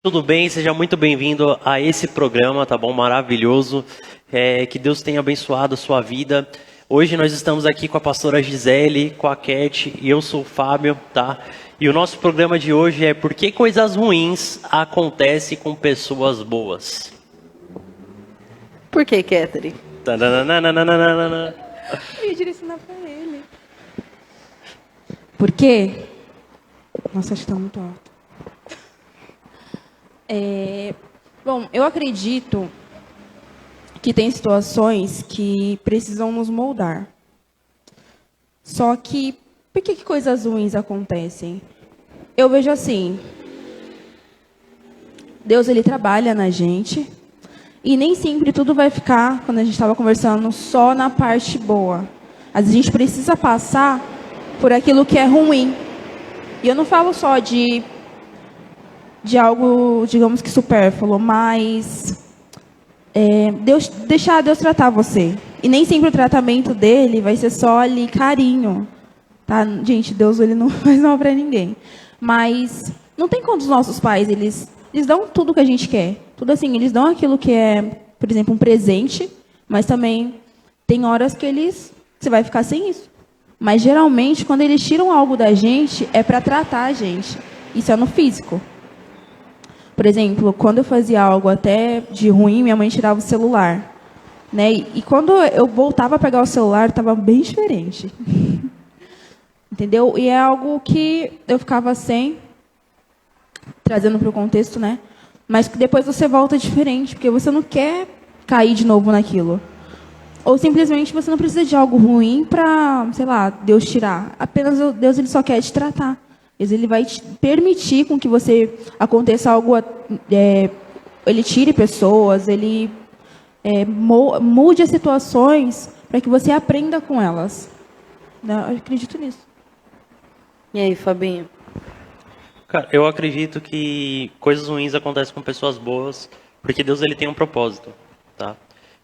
Tudo bem? Seja muito bem-vindo a esse programa, tá bom? Maravilhoso. Que Deus tenha abençoado a sua vida. Hoje nós estamos aqui com a pastora Gisele, com a Cat e eu sou o Fábio, tá? E o nosso programa de hoje é Por que coisas ruins acontecem com pessoas boas? Por que, Catherine? Eu ia direcionar pra ele. Por quê? Nossa, acho que tá muito alto. Bom, eu acredito que tem situações que precisam nos moldar. Só que, por que coisas ruins acontecem? Eu vejo assim, Deus ele trabalha na gente e nem sempre tudo vai ficar, quando a gente estava conversando, só na parte boa. Às vezes a gente precisa passar por aquilo que é ruim. E eu não falo só de algo, digamos que supérfluo, mas deixar Deus tratar você. E nem sempre o tratamento dele vai ser só ali carinho. Tá? Gente, Deus ele não faz mal para ninguém. Mas não tem como os nossos pais, eles dão tudo que a gente quer. Tudo assim, eles dão aquilo que é, por exemplo, um presente, mas também tem horas que você vai ficar sem isso. Mas geralmente, quando eles tiram algo da gente, é para tratar a gente. Isso é no físico. Por exemplo, quando eu fazia algo até de ruim, minha mãe tirava o celular. Né? E quando eu voltava a pegar o celular, estava bem diferente. Entendeu? E é algo que eu ficava sem, trazendo para o contexto, né? Mas que depois você volta diferente, porque você não quer cair de novo naquilo. Ou simplesmente você não precisa de algo ruim para, sei lá, Deus tirar. Apenas Deus ele só quer te tratar. Ele vai te permitir com que você aconteça algo, ele tire pessoas, ele mude as situações para que você aprenda com elas. Eu acredito nisso. E aí, Fabinho? Cara, eu acredito que coisas ruins acontecem com pessoas boas, porque Deus ele tem um propósito, tá?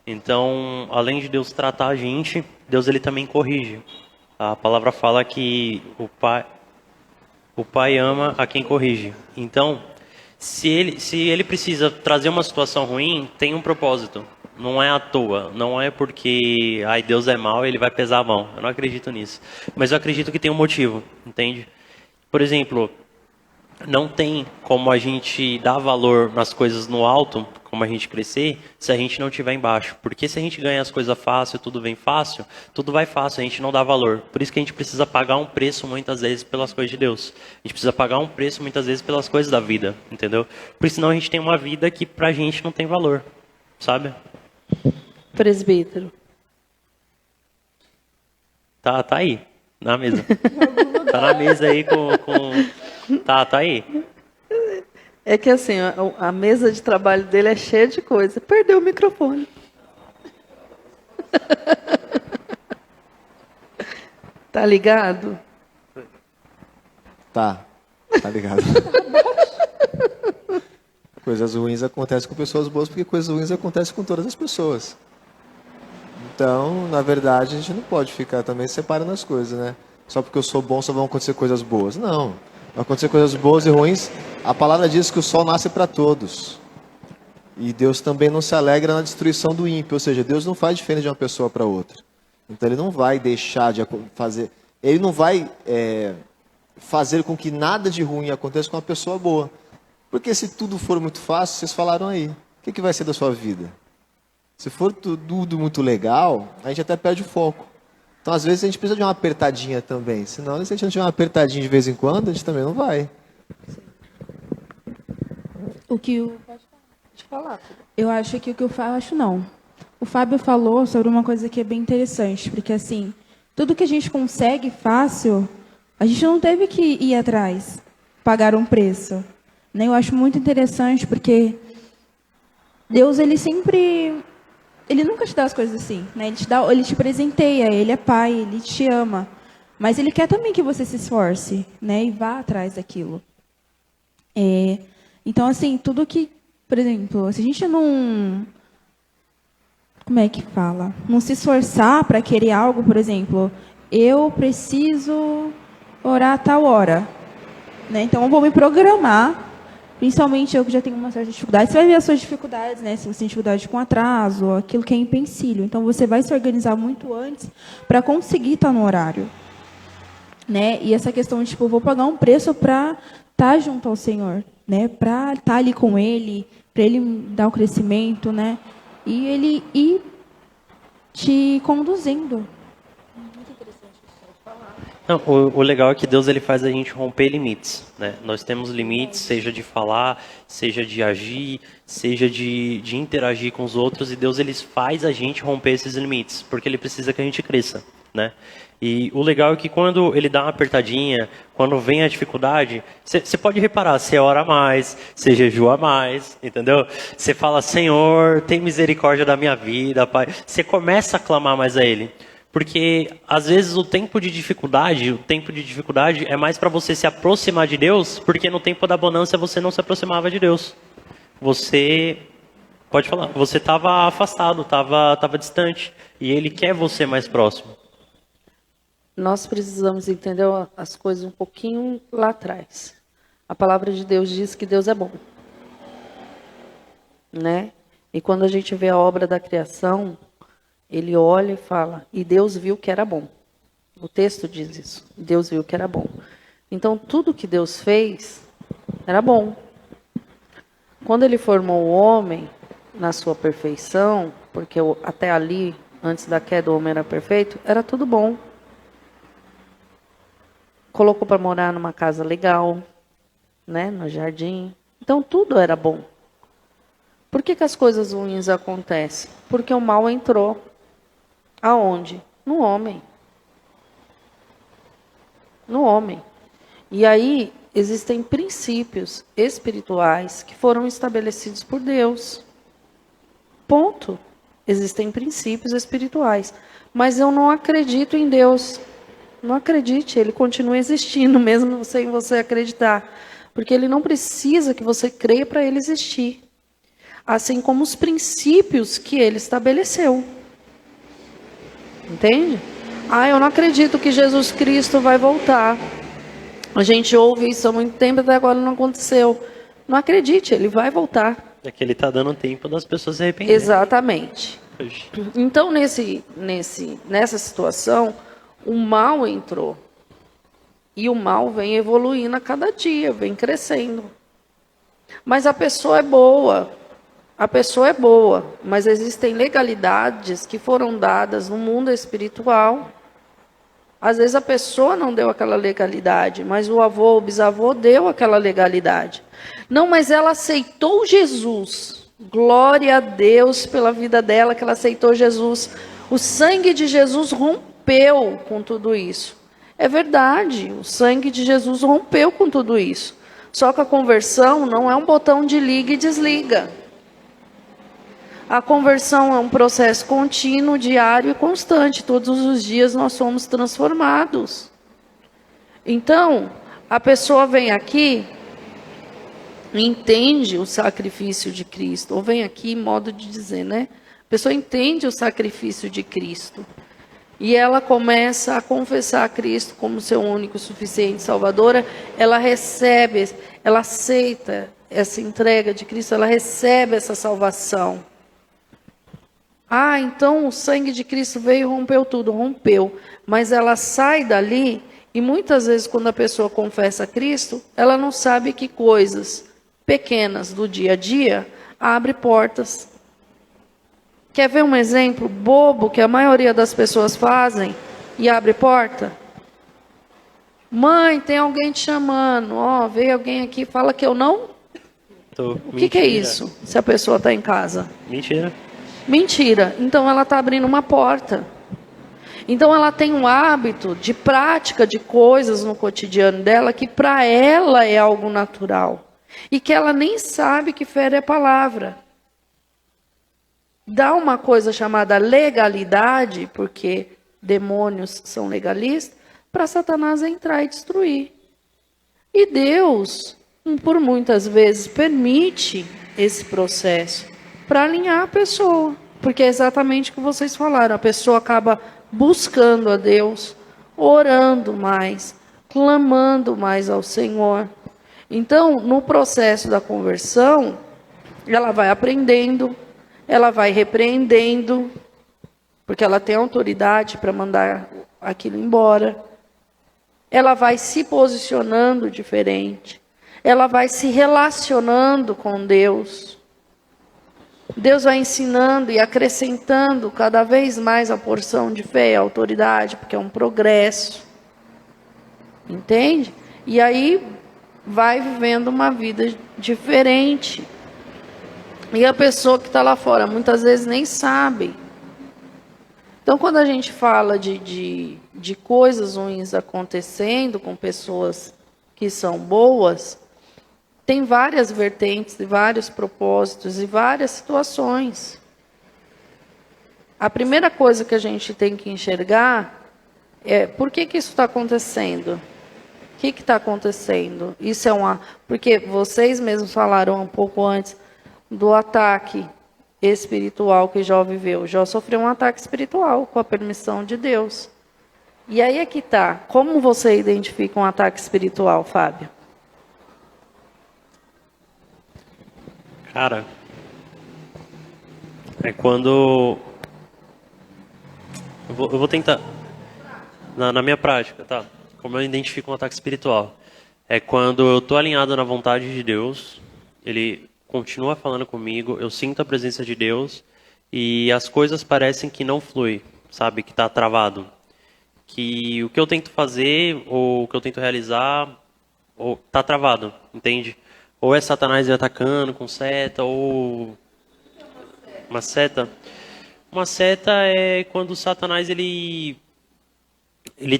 Então, além de Deus tratar a gente, Deus ele também corrige. A palavra fala que o pai ama a quem corrige. Então, se ele precisa trazer uma situação ruim, tem um propósito. Não é à toa. Não é porque Deus é mau e ele vai pesar a mão. Eu não acredito nisso. Mas eu acredito que tem um motivo, entende? Por exemplo, não tem como a gente dar valor nas coisas no alto, como a gente crescer, se a gente não estiver embaixo. Porque se a gente ganha as coisas fácil, tudo vem fácil, tudo vai fácil, a gente não dá valor. Por isso que a gente precisa pagar um preço muitas vezes pelas coisas de Deus. A gente precisa pagar um preço muitas vezes pelas coisas da vida, entendeu? Porque senão a gente tem uma vida que pra gente não tem valor, sabe? Presbítero. Tá aí, na mesa. Tá na mesa aí com... Tá aí. É que assim, a mesa de trabalho dele é cheia de coisa. Perdeu o microfone. Tá ligado? Tá ligado. Coisas ruins acontecem com pessoas boas, porque coisas ruins acontecem com todas as pessoas. Então, na verdade, a gente não pode ficar também separando as coisas, né? Só porque eu sou bom só vão acontecer coisas boas. Não. Vão acontecer coisas boas e ruins. A palavra diz que o sol nasce para todos. E Deus também não se alegra na destruição do ímpio. Ou seja, Deus não faz diferença de uma pessoa para outra. Então, Ele não vai deixar de fazer... Ele não vai fazer com que nada de ruim aconteça com uma pessoa boa. Porque se tudo for muito fácil, vocês falaram aí, o que vai ser da sua vida? Se for tudo muito legal, a gente até perde o foco. Então, às vezes, a gente precisa de uma apertadinha também. Senão, se a gente não tiver uma apertadinha de vez em quando, a gente também não vai. Pode falar. Eu acho que não. O Fábio falou sobre uma coisa que é bem interessante, porque assim, tudo que a gente consegue fácil, a gente não teve que ir atrás, pagar um preço. Eu acho muito interessante, porque Deus, Ele nunca te dá as coisas assim, né? Ele te presenteia, Ele é pai, Ele te ama. Mas Ele quer também que você se esforce, né? E vá atrás daquilo. Então, assim, tudo que... Por exemplo, se a gente não... Como é que fala? Não se esforçar para querer algo, por exemplo, eu preciso orar a tal hora. Né? Então, eu vou me programar Principalmente eu que já tenho uma certa dificuldade. Você vai ver as suas dificuldades, né? Se você tem dificuldade com atraso, aquilo que é empecilho. Então, você vai se organizar muito antes para conseguir estar no horário. Né? E essa questão de, tipo, eu vou pagar um preço para estar junto ao Senhor, né? Para estar ali com Ele, para Ele dar o crescimento, né? E Ele ir te conduzindo. Não, o legal é que Deus ele faz a gente romper limites, né? Nós temos limites, seja de falar, seja de agir, seja de interagir com os outros, e Deus ele faz a gente romper esses limites, porque ele precisa que a gente cresça, né? E o legal é que quando ele dá uma apertadinha, quando vem a dificuldade, você pode reparar, você ora mais, você jejua mais, entendeu? Você fala, Senhor, tem misericórdia da minha vida, Pai. Você começa a clamar mais a Ele. Porque, às vezes, o tempo de dificuldade é mais para você se aproximar de Deus, porque no tempo da bonança você não se aproximava de Deus. Você, pode falar, você estava afastado, estava distante, e Ele quer você mais próximo. Nós precisamos entender as coisas um pouquinho lá atrás. A palavra de Deus diz que Deus é bom, né? E quando a gente vê a obra da criação, ele olha e fala, e Deus viu que era bom. O texto diz isso, Deus viu que era bom. Então, tudo que Deus fez era bom. Quando ele formou o homem na sua perfeição, porque até ali, antes da queda, o homem era perfeito, era tudo bom. Colocou para morar numa casa legal, né, no jardim. Então, tudo era bom. Por que as coisas ruins acontecem? Porque o mal entrou. Aonde? No homem. No homem. E aí, existem princípios espirituais que foram estabelecidos por Deus. Ponto. Existem princípios espirituais. Mas eu não acredito em Deus. Não acredite, Ele continua existindo, mesmo sem você acreditar. Porque Ele não precisa que você creia para Ele existir. Assim como os princípios que Ele estabeleceu. Entende? Eu não acredito que Jesus Cristo vai voltar. A gente ouve isso há muito tempo, até agora não aconteceu. Não acredite, Ele vai voltar. É que Ele está dando tempo das pessoas se arrependerem. Exatamente. Então, nessa situação, o mal entrou. E o mal vem evoluindo a cada dia, vem crescendo. Mas a pessoa é boa. A pessoa é boa, mas existem legalidades que foram dadas no mundo espiritual. Às vezes a pessoa não deu aquela legalidade, mas o avô, o bisavô deu aquela legalidade. Não, mas ela aceitou Jesus. Glória a Deus pela vida dela, que ela aceitou Jesus. O sangue de Jesus rompeu com tudo isso. É verdade, o sangue de Jesus rompeu com tudo isso. Só que a conversão não é um botão de liga e desliga. A conversão é um processo contínuo, diário e constante. Todos os dias nós somos transformados. Então, a pessoa vem aqui, entende o sacrifício de Cristo. Ou vem aqui, modo de dizer, né? A pessoa entende o sacrifício de Cristo. E ela começa a confessar a Cristo como seu único, suficiente Salvador. Ela recebe, ela aceita essa entrega de Cristo, ela recebe essa salvação. Então o sangue de Cristo veio e rompeu tudo. Rompeu. Mas ela sai dali e muitas vezes quando a pessoa confessa a Cristo, ela não sabe que coisas pequenas do dia a dia abrem portas. Quer ver um exemplo bobo que a maioria das pessoas fazem e abre porta? Mãe, tem alguém te chamando. Veio alguém aqui e fala que eu não... O que é isso? Se a pessoa está em casa. Mentira. Então ela está abrindo uma porta. Então ela tem um hábito de prática de coisas no cotidiano dela que para ela é algo natural. E que ela nem sabe que fere a palavra. Dá uma coisa chamada legalidade, porque demônios são legalistas, para Satanás entrar e destruir. E Deus, por muitas vezes, permite esse processo para alinhar a pessoa. Porque é exatamente o que vocês falaram. A pessoa acaba buscando a Deus, orando mais, clamando mais ao Senhor. Então, no processo da conversão, ela vai aprendendo, ela vai repreendendo, porque ela tem autoridade para mandar aquilo embora. Ela vai se posicionando diferente. Ela vai se relacionando com Deus. Deus vai ensinando e acrescentando cada vez mais a porção de fé e autoridade, porque é um progresso. Entende? E aí vai vivendo uma vida diferente. E a pessoa que está lá fora muitas vezes nem sabe. Então, quando a gente fala de coisas ruins acontecendo com pessoas que são boas, tem várias vertentes, e vários propósitos e várias situações. A primeira coisa que a gente tem que enxergar é por que isso está acontecendo? O que está acontecendo? Isso é porque vocês mesmos falaram um pouco antes do ataque espiritual que Jó viveu. Jó sofreu um ataque espiritual com a permissão de Deus. E aí é que está. Como você identifica um ataque espiritual, Fábio? Cara, é quando... Eu vou tentar... Na minha prática, tá? Como eu identifico um ataque espiritual? É quando eu estou alinhado na vontade de Deus, Ele continua falando comigo, eu sinto a presença de Deus e as coisas parecem que não fluem, sabe? Que está travado. Que o que eu tento fazer ou o que eu tento realizar está travado, entende? Ou é Satanás me atacando com seta, ou uma seta. Uma seta é quando o Satanás ele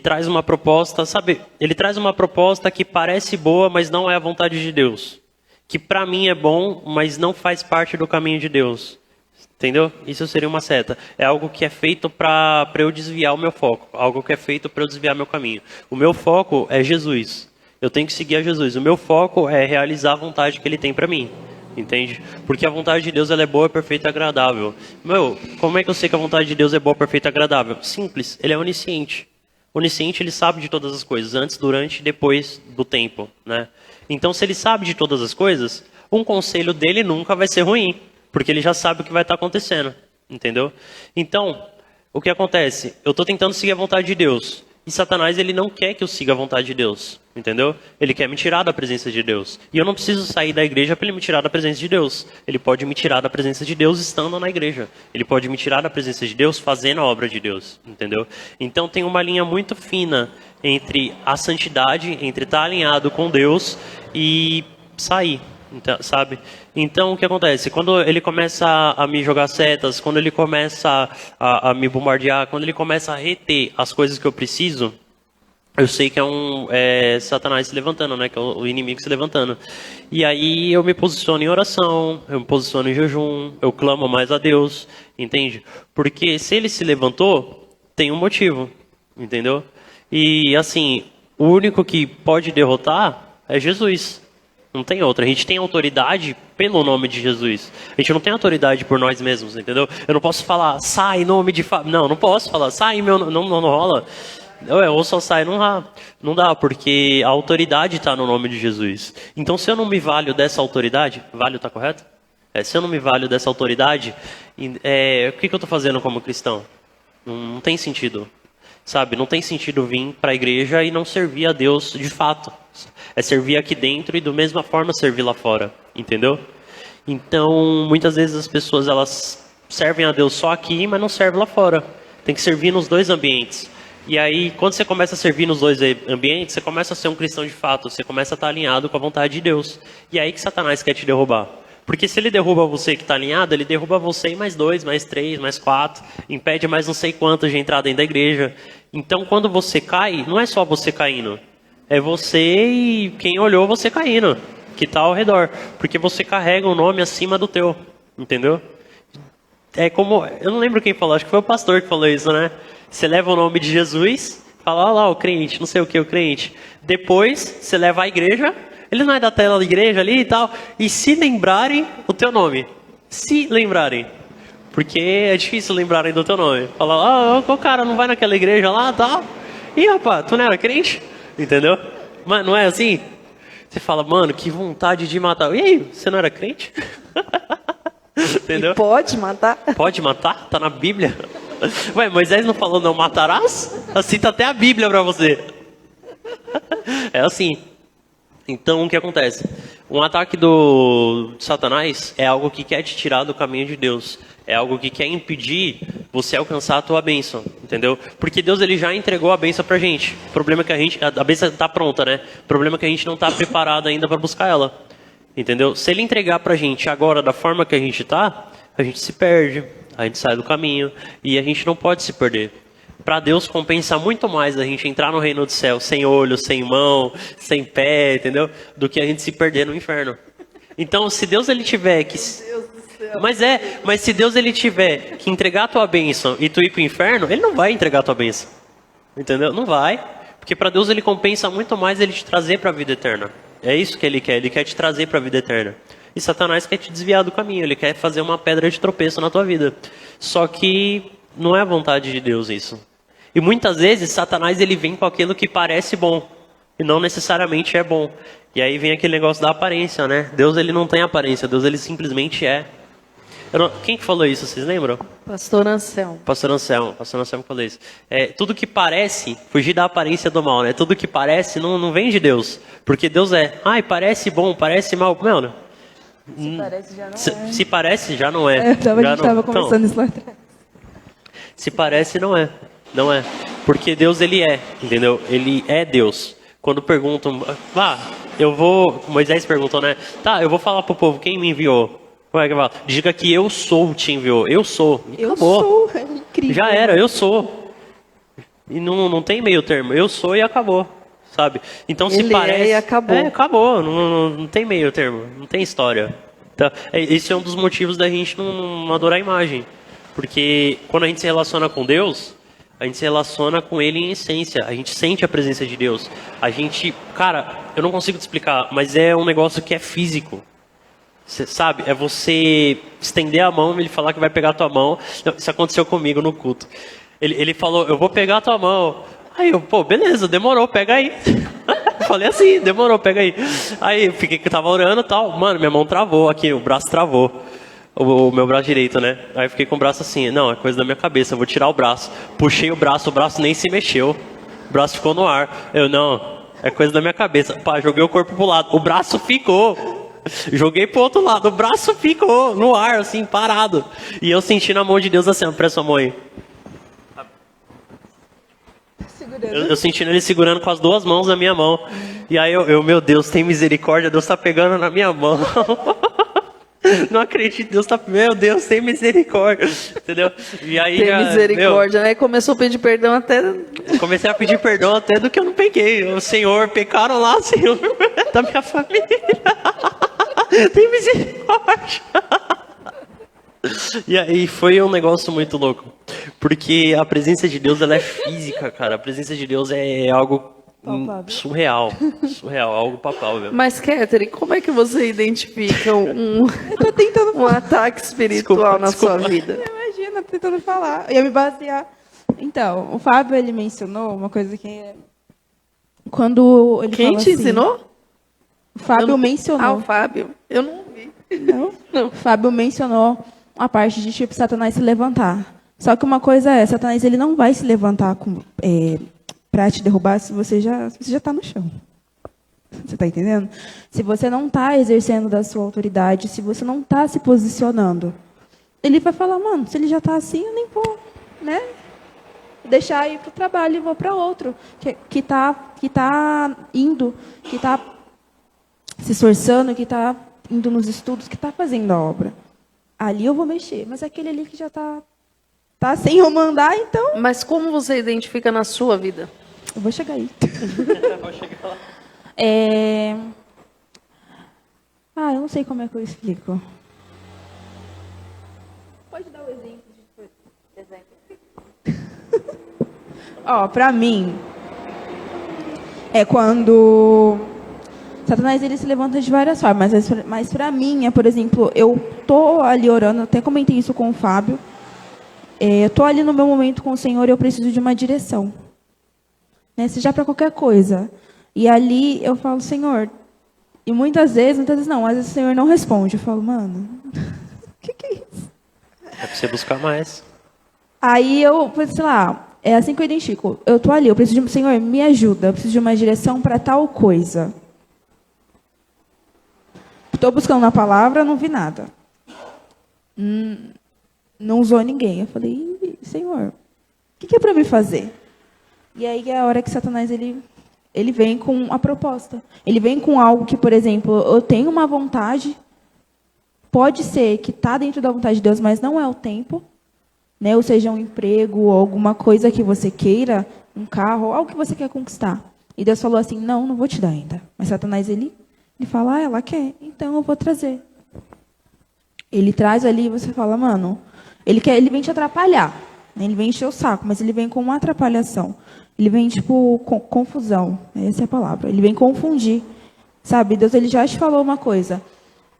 traz uma proposta, sabe? Ele traz uma proposta que parece boa, mas não é a vontade de Deus. Que para mim é bom, mas não faz parte do caminho de Deus. Entendeu? Isso seria uma seta. É algo que é feito para eu desviar o meu foco. Algo que é feito para eu desviar meu caminho. O meu foco é Jesus. Eu tenho que seguir a Jesus. O meu foco é realizar a vontade que Ele tem para mim. Entende? Porque a vontade de Deus ela é boa, perfeita e agradável. Como é que eu sei que a vontade de Deus é boa, perfeita e agradável? Simples. Ele é onisciente. Onisciente, ele sabe de todas as coisas. Antes, durante e depois do tempo, né? Então, se ele sabe de todas as coisas, um conselho dele nunca vai ser ruim, porque ele já sabe o que vai estar acontecendo, entendeu? Então, o que acontece? Eu estou tentando seguir a vontade de Deus, e Satanás ele não quer que eu siga a vontade de Deus, entendeu? Ele quer me tirar da presença de Deus. E eu não preciso sair da igreja para ele me tirar da presença de Deus. Ele pode me tirar da presença de Deus estando na igreja. Ele pode me tirar da presença de Deus fazendo a obra de Deus, entendeu? Então tem uma linha muito fina entre a santidade, entre estar alinhado com Deus e sair, então, sabe? Então o que acontece? Quando ele começa a me jogar setas, quando ele começa a me bombardear, quando ele começa a reter as coisas que eu preciso, eu sei que é Satanás se levantando, né? Que é o inimigo se levantando. E aí eu me posiciono em oração, eu me posiciono em jejum, eu clamo mais a Deus, entende? Porque se ele se levantou, tem um motivo, entendeu? E assim, o único que pode derrotar é Jesus. Não tem outra. A gente tem autoridade pelo nome de Jesus. A gente não tem autoridade por nós mesmos, entendeu? Eu não posso falar, sai em nome de Fábio. Não posso falar, sai em meu nome. Não rola. Ou só sai, não dá, porque a autoridade está no nome de Jesus. Então, se eu não me valho dessa autoridade, valho está correto? Se eu não me valho dessa autoridade, o que eu estou fazendo como cristão? Não tem sentido. Sabe, não tem sentido vir para a igreja e não servir a Deus de fato. É servir aqui dentro e da mesma forma servir lá fora, entendeu? Então, muitas vezes as pessoas elas servem a Deus só aqui, mas não servem lá fora. Tem que servir nos dois ambientes. E aí, quando você começa a servir nos dois ambientes, você começa a ser um cristão de fato. Você começa a estar alinhado com a vontade de Deus. E é aí que Satanás quer te derrubar. Porque se ele derruba você que está alinhado, ele derruba você e mais 2, mais 3, mais 4, impede mais não sei quantos de entrar dentro da igreja. Então, quando você cai, não é só você caindo. É você e quem olhou você caindo, que está ao redor. Porque você carrega um nome acima do teu, entendeu? É como, eu não lembro quem falou, acho que foi o pastor que falou isso, né? Você leva o nome de Jesus, fala, olha lá o crente, não sei o que, o crente. Depois, você leva a igreja... Ele não é da tela da igreja ali e tal. E se lembrarem o nome. Se lembrarem. Porque é difícil lembrarem do teu nome. Falar, o cara não vai naquela igreja lá e tal. Ih, rapaz, tu não era crente? Entendeu? Mas não é assim? Você fala, mano, que vontade de matar. E aí, você não era crente? Entendeu? Pode matar? Pode matar? Tá na Bíblia. Ué, Moisés não falou não matarás? Assim tá até a Bíblia pra você. É assim. Então, o que acontece? Um ataque do Satanás é algo que quer te tirar do caminho de Deus. É algo que quer impedir você alcançar a tua bênção, entendeu? Porque Deus ele já entregou a bênção pra gente. O problema é que a bênção tá pronta, né? O problema é que a gente não tá preparado ainda para buscar ela. Entendeu? Se ele entregar pra gente agora da forma que a gente tá, a gente se perde, a gente sai do caminho e a gente não pode se perder. Para Deus compensa muito mais a gente entrar no reino do céu sem olho, sem mão, sem pé, entendeu? Do que a gente se perder no inferno. Então, se Deus ele tiver que mas se Deus ele tiver que entregar a tua bênção e tu ir pro inferno, ele não vai entregar a tua bênção. Entendeu? Não vai. Porque para Deus ele compensa muito mais ele te trazer para a vida eterna. É isso que ele quer te trazer para a vida eterna. E Satanás quer te desviar do caminho, ele quer fazer uma pedra de tropeço na tua vida. Só que não é a vontade de Deus isso. E muitas vezes Satanás ele vem com aquilo que parece bom e não necessariamente é bom. E aí vem aquele negócio da aparência, né? Deus ele não tem aparência, Deus ele simplesmente é. Quem que falou isso, vocês lembram? Pastor Anselmo. Pastor Anselmo falou isso. Tudo que parece, fugir da aparência do mal, né? Tudo que parece não vem de Deus. Porque Deus parece bom, parece mal. Mano, Se parece, já não é. Se parece, já não é. A gente estava conversando isso lá atrás. Se parece, não é. Não é. Porque Deus, ele é, entendeu? Ele é Deus. Quando perguntam, Moisés perguntou, né? Tá, eu vou falar pro povo, quem me enviou? Diga que eu sou te enviou. Eu sou. E acabou. Sou. É incrível. Já era, eu sou. E não tem meio termo. Eu sou e acabou. Sabe? Então se Ele parece. é e acabou. Acabou. Não tem meio termo. Não tem história. Então, esse é um dos motivos da gente não adorar a imagem. Porque quando a gente se relaciona com Deus, a gente se relaciona com Ele em essência. A gente sente a presença de Deus. A gente. Cara, eu não consigo te explicar, mas é um negócio que é físico. Você sabe, é você estender a mão e ele falar que vai pegar a tua mão. Isso aconteceu comigo no culto. Ele falou, eu vou pegar a tua mão. Aí eu, beleza, demorou, pega aí. Falei assim, demorou, pega aí. Aí eu fiquei que tava orando e tal. Mano, minha mão travou aqui, o braço travou. O meu braço direito, né? Aí eu fiquei com o braço assim, não, é coisa da minha cabeça, eu vou tirar o braço. Puxei o braço nem se mexeu. O braço ficou no ar. Eu, não, é coisa da minha cabeça. Pá, joguei o corpo pro lado, o braço ficou. Joguei pro outro lado, o braço ficou no ar, assim, parado. E eu senti na mão de Deus assim, presta a mão aí. Eu sentindo ele segurando com as duas mãos na minha mão. E aí eu, meu Deus, tem misericórdia, Deus tá pegando na minha mão. Não acredito, meu Deus, tem misericórdia. Entendeu? E aí, tem misericórdia, né? Começou a pedir perdão até... Comecei a pedir perdão até do que eu não peguei. O Senhor, pecaram lá, Senhor, da minha família. Tem misericórdia. E aí foi um negócio muito louco. Porque a presença de Deus, ela é física, cara. A presença de Deus é algo surreal. Surreal, algo palpável. Mas, Catherine, como é que você identifica um ataque espiritual na sua vida? Imagina, tô tentando falar. Eu ia me basear. Então, o Fábio, ele mencionou uma coisa que... Quando ele Quem falou te assim, ensinou? O Fábio mencionou. o Fábio. Eu não vi. Não? O Fábio mencionou a parte de, tipo, Satanás se levantar. Só que uma coisa é, Satanás ele não vai se levantar para te derrubar se você já está no chão. Você está entendendo? Se você não está exercendo da sua autoridade, se você não está se posicionando, ele vai falar, mano, se ele já está assim, eu nem vou, né? Deixar ir para o trabalho e vou para outro. Que tá indo, que está se esforçando, que está indo nos estudos, que está fazendo a obra. Ali eu vou mexer, mas aquele ali que já está sem eu mandar, então... Mas como você identifica na sua vida? Eu vou chegar aí. Vou chegar lá. Eu não sei como é que eu explico. Pode dar o exemplo. Para mim, é quando Satanás ele se levanta de várias formas, mas para mim, por exemplo, eu tô ali orando, até comentei isso com o Fábio, eu tô ali no meu momento com o Senhor e eu preciso de uma direção, né? Seja para qualquer coisa. E ali eu falo, Senhor, E muitas vezes não, às vezes o Senhor não responde. Eu falo, mano, o que é isso? É pra você buscar mais. Aí eu, sei lá, é assim que eu identifico. Eu tô ali, eu preciso de, Senhor, me ajuda, eu preciso de uma direção para tal coisa. Estou buscando na palavra, não vi nada. Não usou ninguém. Eu falei, Senhor, o que é para me fazer? E aí é a hora que Satanás ele vem com a proposta. Ele vem com algo que, por exemplo, eu tenho uma vontade, pode ser que está dentro da vontade de Deus, mas não é o tempo, né? Ou seja, um emprego, ou alguma coisa que você queira, um carro, algo que você quer conquistar. E Deus falou assim, não vou te dar ainda. Mas Satanás, ele fala, ela quer, então eu vou trazer. Ele traz ali e você fala, mano, ele vem te atrapalhar, né? Ele vem encher o saco, mas ele vem com uma atrapalhação. Ele vem, tipo, confusão. Essa é a palavra. Ele vem confundir. Sabe? Deus, ele já te falou uma coisa.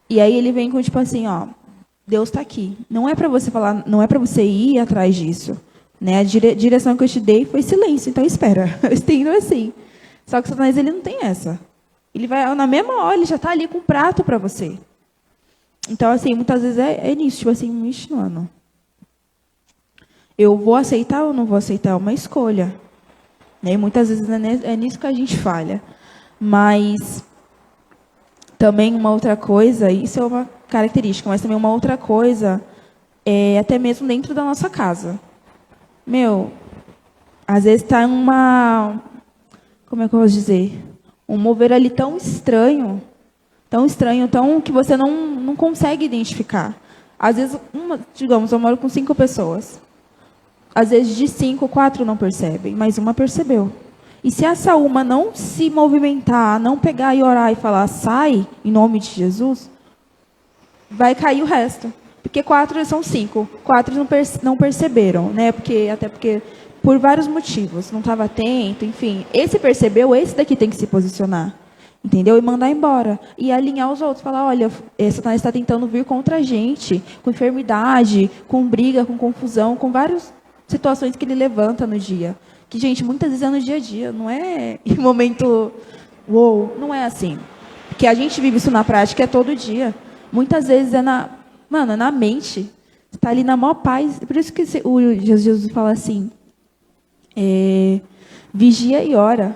E aí ele vem com, tipo assim, ó, Deus está aqui. Não é para você falar, não é para você ir atrás disso. Né? A direção que eu te dei foi silêncio, então espera. Eu entendo assim. Só que o Satanás, ele não tem essa. Ele vai, na mesma hora, ele já está ali com um prato para você. Então, assim, muitas vezes é nisso, tipo assim, mano. Eu vou aceitar ou não vou aceitar? É uma escolha. E muitas vezes é nisso que a gente falha. Mas também uma outra coisa, isso é uma característica, mas também uma outra coisa é até mesmo dentro da nossa casa. Às vezes está como é que eu posso dizer? Um mover ali tão estranho, tão que você não consegue identificar. Às vezes, digamos, eu moro com 5 pessoas. Às vezes, de 5, 4 não percebem, mas uma percebeu. E se essa uma não se movimentar, não pegar e orar e falar, sai, em nome de Jesus, vai cair o resto. Porque 4 são 5. 4 não perceberam, né? Até porque, por vários motivos, não estava atento, enfim. Esse percebeu, esse daqui tem que se posicionar. Entendeu? E mandar embora. E alinhar os outros. Falar, olha, Satanás está tentando vir contra a gente, com enfermidade, com briga, com confusão, com várias situações que ele levanta no dia. Que, gente, muitas vezes é no dia a dia, não é em momento, não é assim. Porque a gente vive isso na prática, é todo dia. Muitas vezes é na mente. Está ali na maior paz. Por isso que o Jesus fala assim, vigia e ora.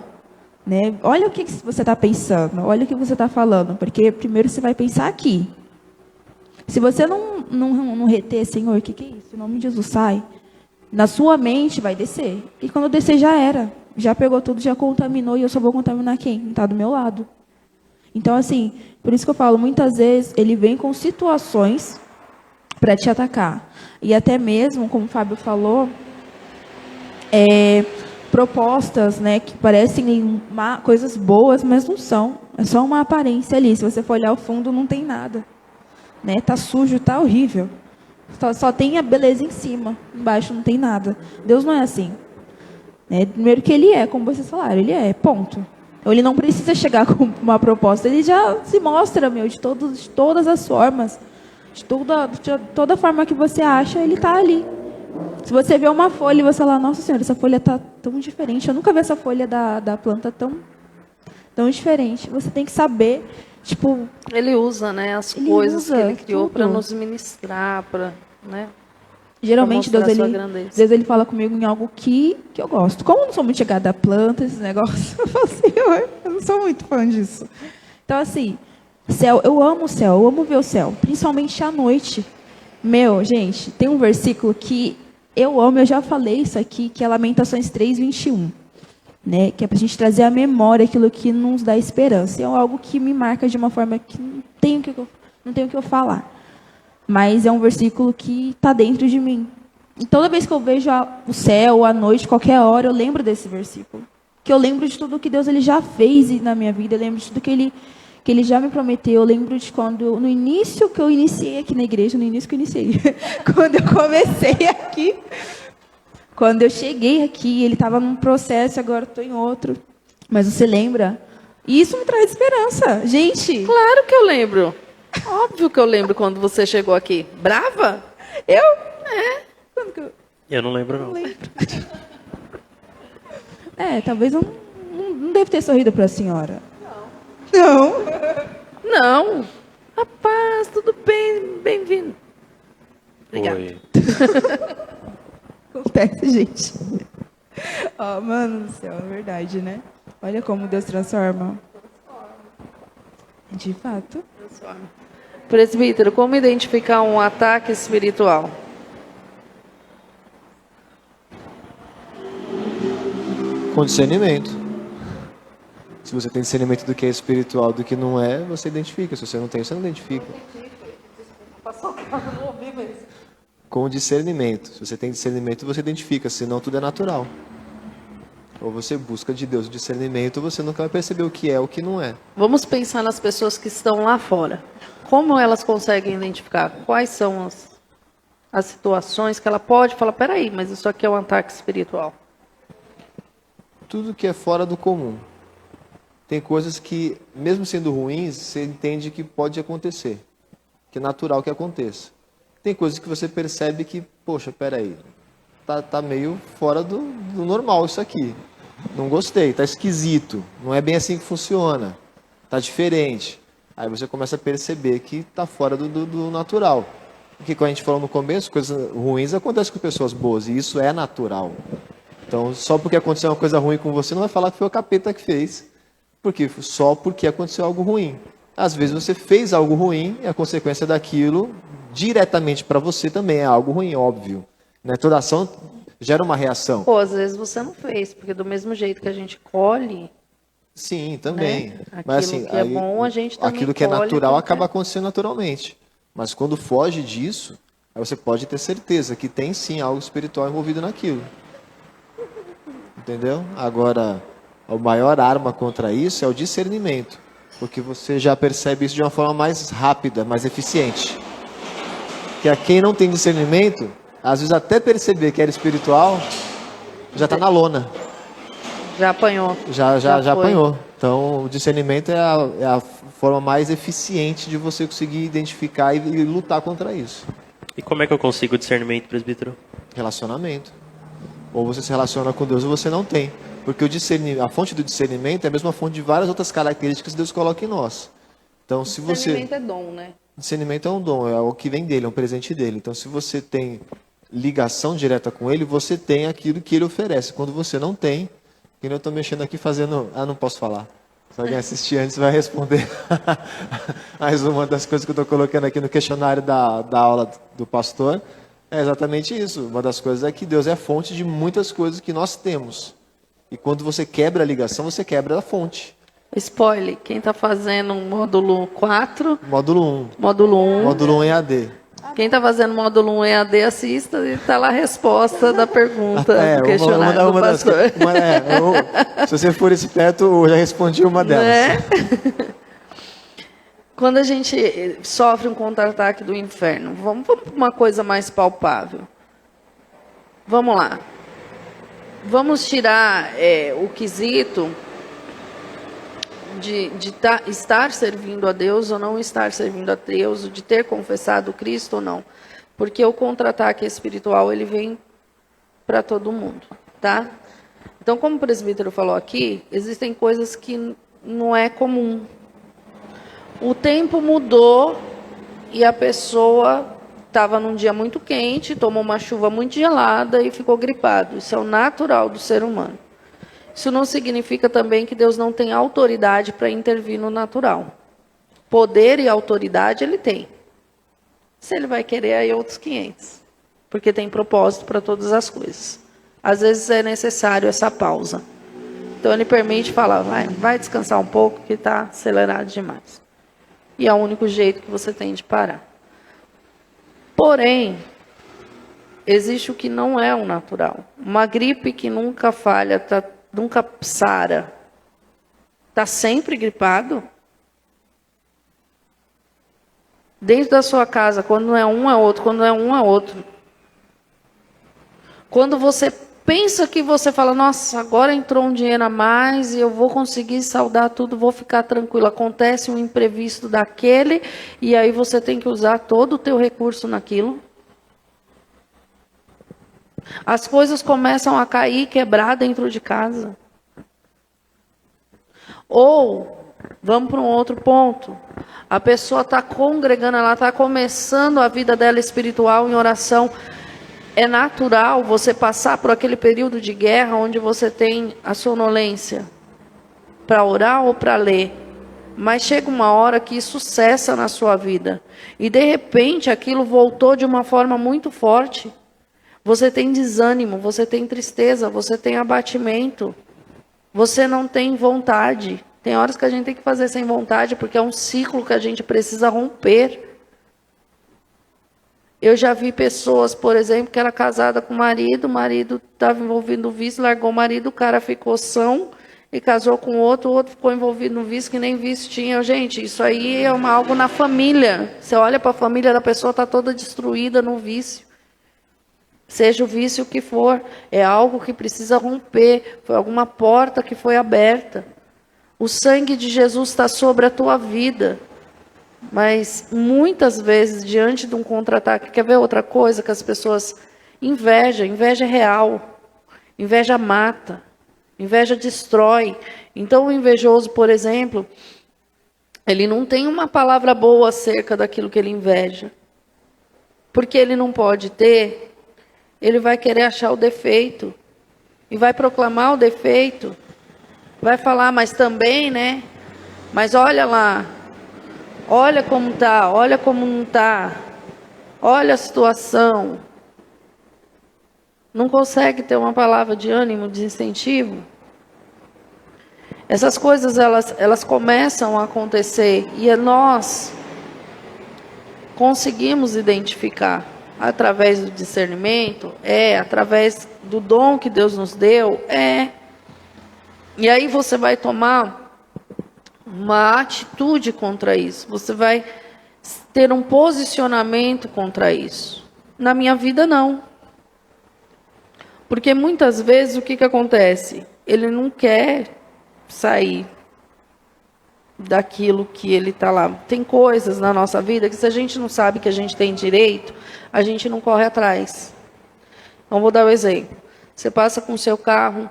Né? Olha o que você está pensando, olha o que você está falando, porque primeiro você vai pensar aqui. Se você não reter, Senhor, o que é isso? Em nome de Jesus, sai. Na sua mente vai descer. E quando descer já era. Já pegou tudo, já contaminou. E eu só vou contaminar quem está do meu lado. Então, assim, por isso que eu falo, muitas vezes ele vem com situações para te atacar. E até mesmo, como o Fábio falou, propostas, né, que parecem coisas boas, mas não são. É só uma aparência ali. Se você for olhar ao fundo, não tem nada. Né? Tá sujo, tá horrível. Só tem a beleza em cima. Embaixo não tem nada. Deus não é assim. Primeiro que ele é, como vocês falaram, ele é, ponto. Então, ele não precisa chegar com uma proposta. Ele já se mostra, de todas as formas. De toda forma que você acha, ele está ali. Se você vê uma folha e você fala, nossa senhora, essa folha está tão diferente. Eu nunca vi essa folha da planta tão diferente. Você tem que saber, tipo... Ele usa, né, as coisas que ele criou para nos ministrar, né? Geralmente, Deus ele fala comigo em algo que eu gosto. Como eu não sou muito chegada a planta, esses negócios, eu falo assim, eu não sou muito fã disso. Então, assim, céu, eu amo o céu, eu amo ver o céu, principalmente à noite. Gente, tem um versículo que eu amo, eu já falei isso aqui, que é Lamentações 3:21. Né, que é para a gente trazer à memória aquilo que nos dá esperança. É algo que me marca de uma forma que não tenho o que eu falar. Mas é um versículo que está dentro de mim. E toda vez que eu vejo o céu, a noite, qualquer hora, eu lembro desse versículo. Que eu lembro de tudo que Deus ele já fez na minha vida. Eu lembro de tudo que ele já me prometeu. Eu lembro de quando, no início que eu iniciei aqui na igreja, quando eu comecei aqui... Quando eu cheguei aqui, ele estava num processo, agora estou em outro. Mas você lembra? E isso me traz esperança. Gente... Claro que eu lembro. Óbvio que eu lembro quando você chegou aqui. Brava? Eu? Eu não lembro, não. Talvez não deve ter sorrido para a senhora. Não. Não. Rapaz, tudo bem, bem-vindo. Obrigada. Oi. Acontece, gente. Ó, mano do céu, é verdade, né? Olha como Deus transforma. De fato. Presbítero, como identificar um ataque espiritual? Com discernimento. Se você tem discernimento do que é espiritual, do que não é, você identifica. Se você não tem, você não identifica. Com discernimento. Se você tem discernimento, você identifica. Senão, tudo é natural. Ou você busca de Deus o discernimento, ou você nunca vai perceber o que é o que não é. Vamos pensar nas pessoas que estão lá fora. Como elas conseguem identificar? Quais são as situações que ela pode falar, peraí, mas isso aqui é um ataque espiritual. Tudo que é fora do comum. Tem coisas que, mesmo sendo ruins, você entende que pode acontecer. Que é natural que aconteça. Tem coisas que você percebe que, poxa, peraí, tá meio fora do normal isso aqui. Não gostei, tá esquisito. Não é bem assim que funciona. Tá diferente. Aí você começa a perceber que tá fora do natural. Porque, como a gente falou no começo, coisas ruins acontecem com pessoas boas. E isso é natural. Então, só porque aconteceu uma coisa ruim com você, não vai falar que foi o capeta que fez. Só porque aconteceu algo ruim. Às vezes você fez algo ruim e a consequência daquilo, diretamente para você, também é algo ruim, óbvio. Né? Toda ação gera uma reação. Pô, às vezes você não fez, porque do mesmo jeito que a gente colhe, Sim, também. né? Mas Aquilo assim, que é bom, a gente também aquilo que é colhe, natural né? acaba acontecendo naturalmente. Mas quando foge disso, aí você pode ter certeza que tem sim algo espiritual envolvido naquilo. Entendeu? Agora, a maior arma contra isso é o discernimento. Porque você já percebe isso de uma forma mais rápida, mais eficiente. Que a quem não tem discernimento, às vezes até perceber que era espiritual, já está na lona. Já apanhou. Já foi. apanhou. Então, o discernimento é a forma mais eficiente de você conseguir identificar e lutar contra isso. E como é que eu consigo discernimento, presbítero? Relacionamento. Ou você se relaciona com Deus ou você não tem. Porque a fonte do discernimento é a mesma fonte de várias outras características que Deus coloca em nós. Então, se você... Discernimento é dom, né? Discernimento é um dom, é o que vem dele, é um presente dele. Então, se você tem ligação direta com ele, você tem aquilo que ele oferece. Quando você não tem, que eu estou mexendo aqui fazendo... Ah, não posso falar. Se alguém assistir antes, vai responder. Mais uma das coisas que eu estou colocando aqui no questionário da aula do pastor é exatamente isso. Uma das coisas é que Deus é a fonte de muitas coisas que nós temos. E quando você quebra a ligação, você quebra a fonte. Spoiler, quem está fazendo um módulo 4, Módulo 1. módulo 1, Módulo 1 EAD. quem está fazendo módulo 1 EAD, assista e está lá a resposta da pergunta do questionário do pastor. Se você for esperto, eu já respondi uma delas. Né? Quando a gente sofre um contra-ataque do inferno, vamos para uma coisa mais palpável. Vamos lá. Vamos tirar o quesito de estar servindo a Deus ou não estar servindo a Deus, de ter confessado Cristo ou não. Porque o contra-ataque espiritual, ele vem para todo mundo, tá? Então, como o presbítero falou aqui, existem coisas que não é comum. O tempo mudou e a pessoa estava num dia muito quente, tomou uma chuva muito gelada e ficou gripado. Isso é o natural do ser humano. Isso não significa também que Deus não tem autoridade para intervir no natural. Poder e autoridade ele tem. Se ele vai querer, aí outros 500. Porque tem propósito para todas as coisas. Às vezes é necessário essa pausa. Então ele permite falar, vai descansar um pouco que está acelerado demais. E é o único jeito que você tem de parar. Porém, existe o que não é o natural. Uma gripe que nunca falha, nunca sara. Está sempre gripado? Dentro da sua casa, quando não é um, é outro. Quando é um, é outro. Quando você pensa que você fala, nossa, agora entrou um dinheiro a mais e eu vou conseguir saldar tudo, vou ficar tranquilo. Acontece um imprevisto daquele e aí você tem que usar todo o teu recurso naquilo. As coisas começam a cair, quebrar dentro de casa. Ou Vamos para um outro ponto. A pessoa está congregando, ela está começando a vida dela espiritual em oração. É natural você passar por aquele período de guerra onde você tem a sonolência para orar ou para ler. Mas chega uma hora que isso cessa na sua vida. E de repente aquilo voltou de uma forma muito forte. Você tem desânimo, você tem tristeza, você tem abatimento. Você não tem vontade. Tem horas que a gente tem que fazer sem vontade, porque é um ciclo que a gente precisa romper. Eu já vi pessoas, por exemplo, que era casada com o marido estava envolvido no vício, largou o marido, o cara ficou são e casou com o outro ficou envolvido no vício, que nem vício tinha. Gente, isso aí é algo na família. Você olha para a família da pessoa, está toda destruída no vício. Seja o vício que for, é algo que precisa romper, foi alguma porta que foi aberta. O sangue de Jesus está sobre a tua vida. Mas muitas vezes, diante de um contra-ataque, quer ver outra coisa que as pessoas... Inveja é real. Inveja mata. Inveja destrói. Então o invejoso, por exemplo, ele não tem uma palavra boa acerca daquilo que ele inveja. Porque ele não pode ter, ele vai querer achar o defeito. E vai proclamar o defeito. Vai falar, mas também, né? Mas olha lá. Olha como tá, olha como não tá. Olha a situação. Não consegue ter uma palavra de ânimo, de incentivo? Essas coisas, elas começam a acontecer. E nós conseguimos identificar através do discernimento, através do dom que Deus nos deu, E aí você vai tomar uma atitude contra isso. Você vai ter um posicionamento contra isso. Na minha vida, não. Porque muitas vezes o que acontece? Ele não quer sair daquilo que ele está lá. Tem coisas na nossa vida que, se a gente não sabe que a gente tem direito, a gente não corre atrás. Então, vou dar um exemplo. Você passa com o seu carro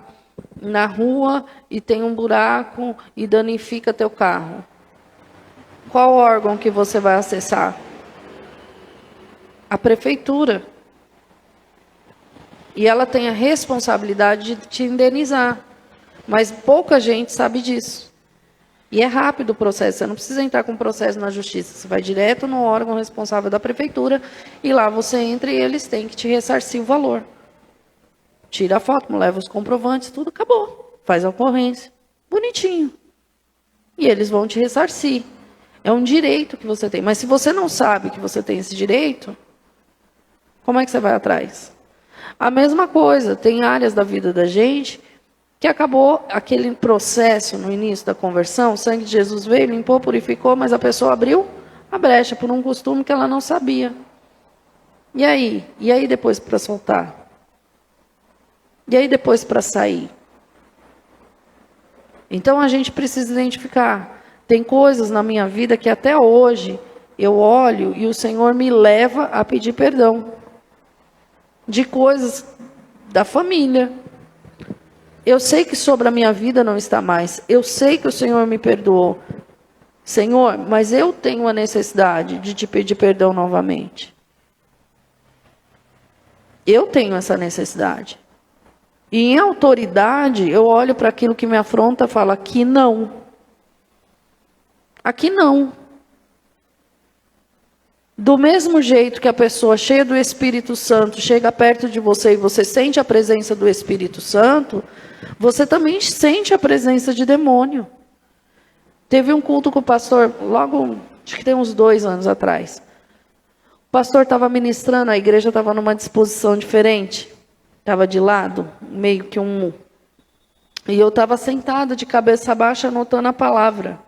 na rua e tem um buraco e danifica teu carro. Qual órgão que você vai acessar? A prefeitura. E ela tem a responsabilidade de te indenizar. Mas pouca gente sabe disso. E é rápido o processo. Você não precisa entrar com processo na justiça. Você vai direto no órgão responsável da prefeitura e lá você entra e eles têm que te ressarcir o valor. Tira a foto, leva os comprovantes, tudo, acabou. Faz a ocorrência. Bonitinho. E eles vão te ressarcir. É um direito que você tem. Mas se você não sabe que você tem esse direito, como é que você vai atrás? A mesma coisa, tem áreas da vida da gente que acabou aquele processo no início da conversão, o sangue de Jesus veio, limpou, purificou, mas a pessoa abriu a brecha por um costume que ela não sabia. E aí? E aí depois para soltar? E aí depois para sair? Então a gente precisa identificar. Tem coisas na minha vida que até hoje eu olho e o Senhor me leva a pedir perdão. De coisas da família. Eu sei que sobre a minha vida não está mais. Eu sei que o Senhor me perdoou. Senhor, mas eu tenho a necessidade de te pedir perdão novamente. Eu tenho essa necessidade. E em autoridade, eu olho para aquilo que me afronta e falo, aqui não. Aqui não. Do mesmo jeito que a pessoa cheia do Espírito Santo chega perto de você e você sente a presença do Espírito Santo, você também sente a presença de demônio. Teve um culto com o pastor, logo, acho que tem uns 2 anos atrás. O pastor estava ministrando, a igreja estava numa disposição diferente. Estava de lado, meio que um... E eu estava sentada de cabeça baixa, anotando a palavra.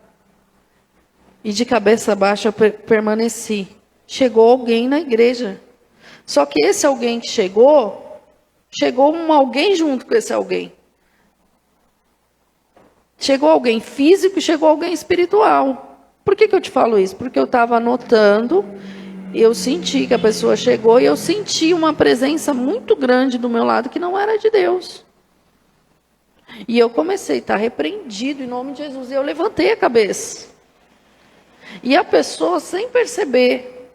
E de cabeça baixa eu permaneci. Chegou alguém na igreja. Só que esse alguém que chegou alguém junto com esse alguém. Chegou alguém físico e chegou alguém espiritual. Por que eu te falo isso? Porque eu estava anotando, eu senti que a pessoa chegou e eu senti uma presença muito grande do meu lado que não era de Deus. E eu comecei, está repreendido em nome de Jesus. E eu levantei a cabeça. E a pessoa, sem perceber,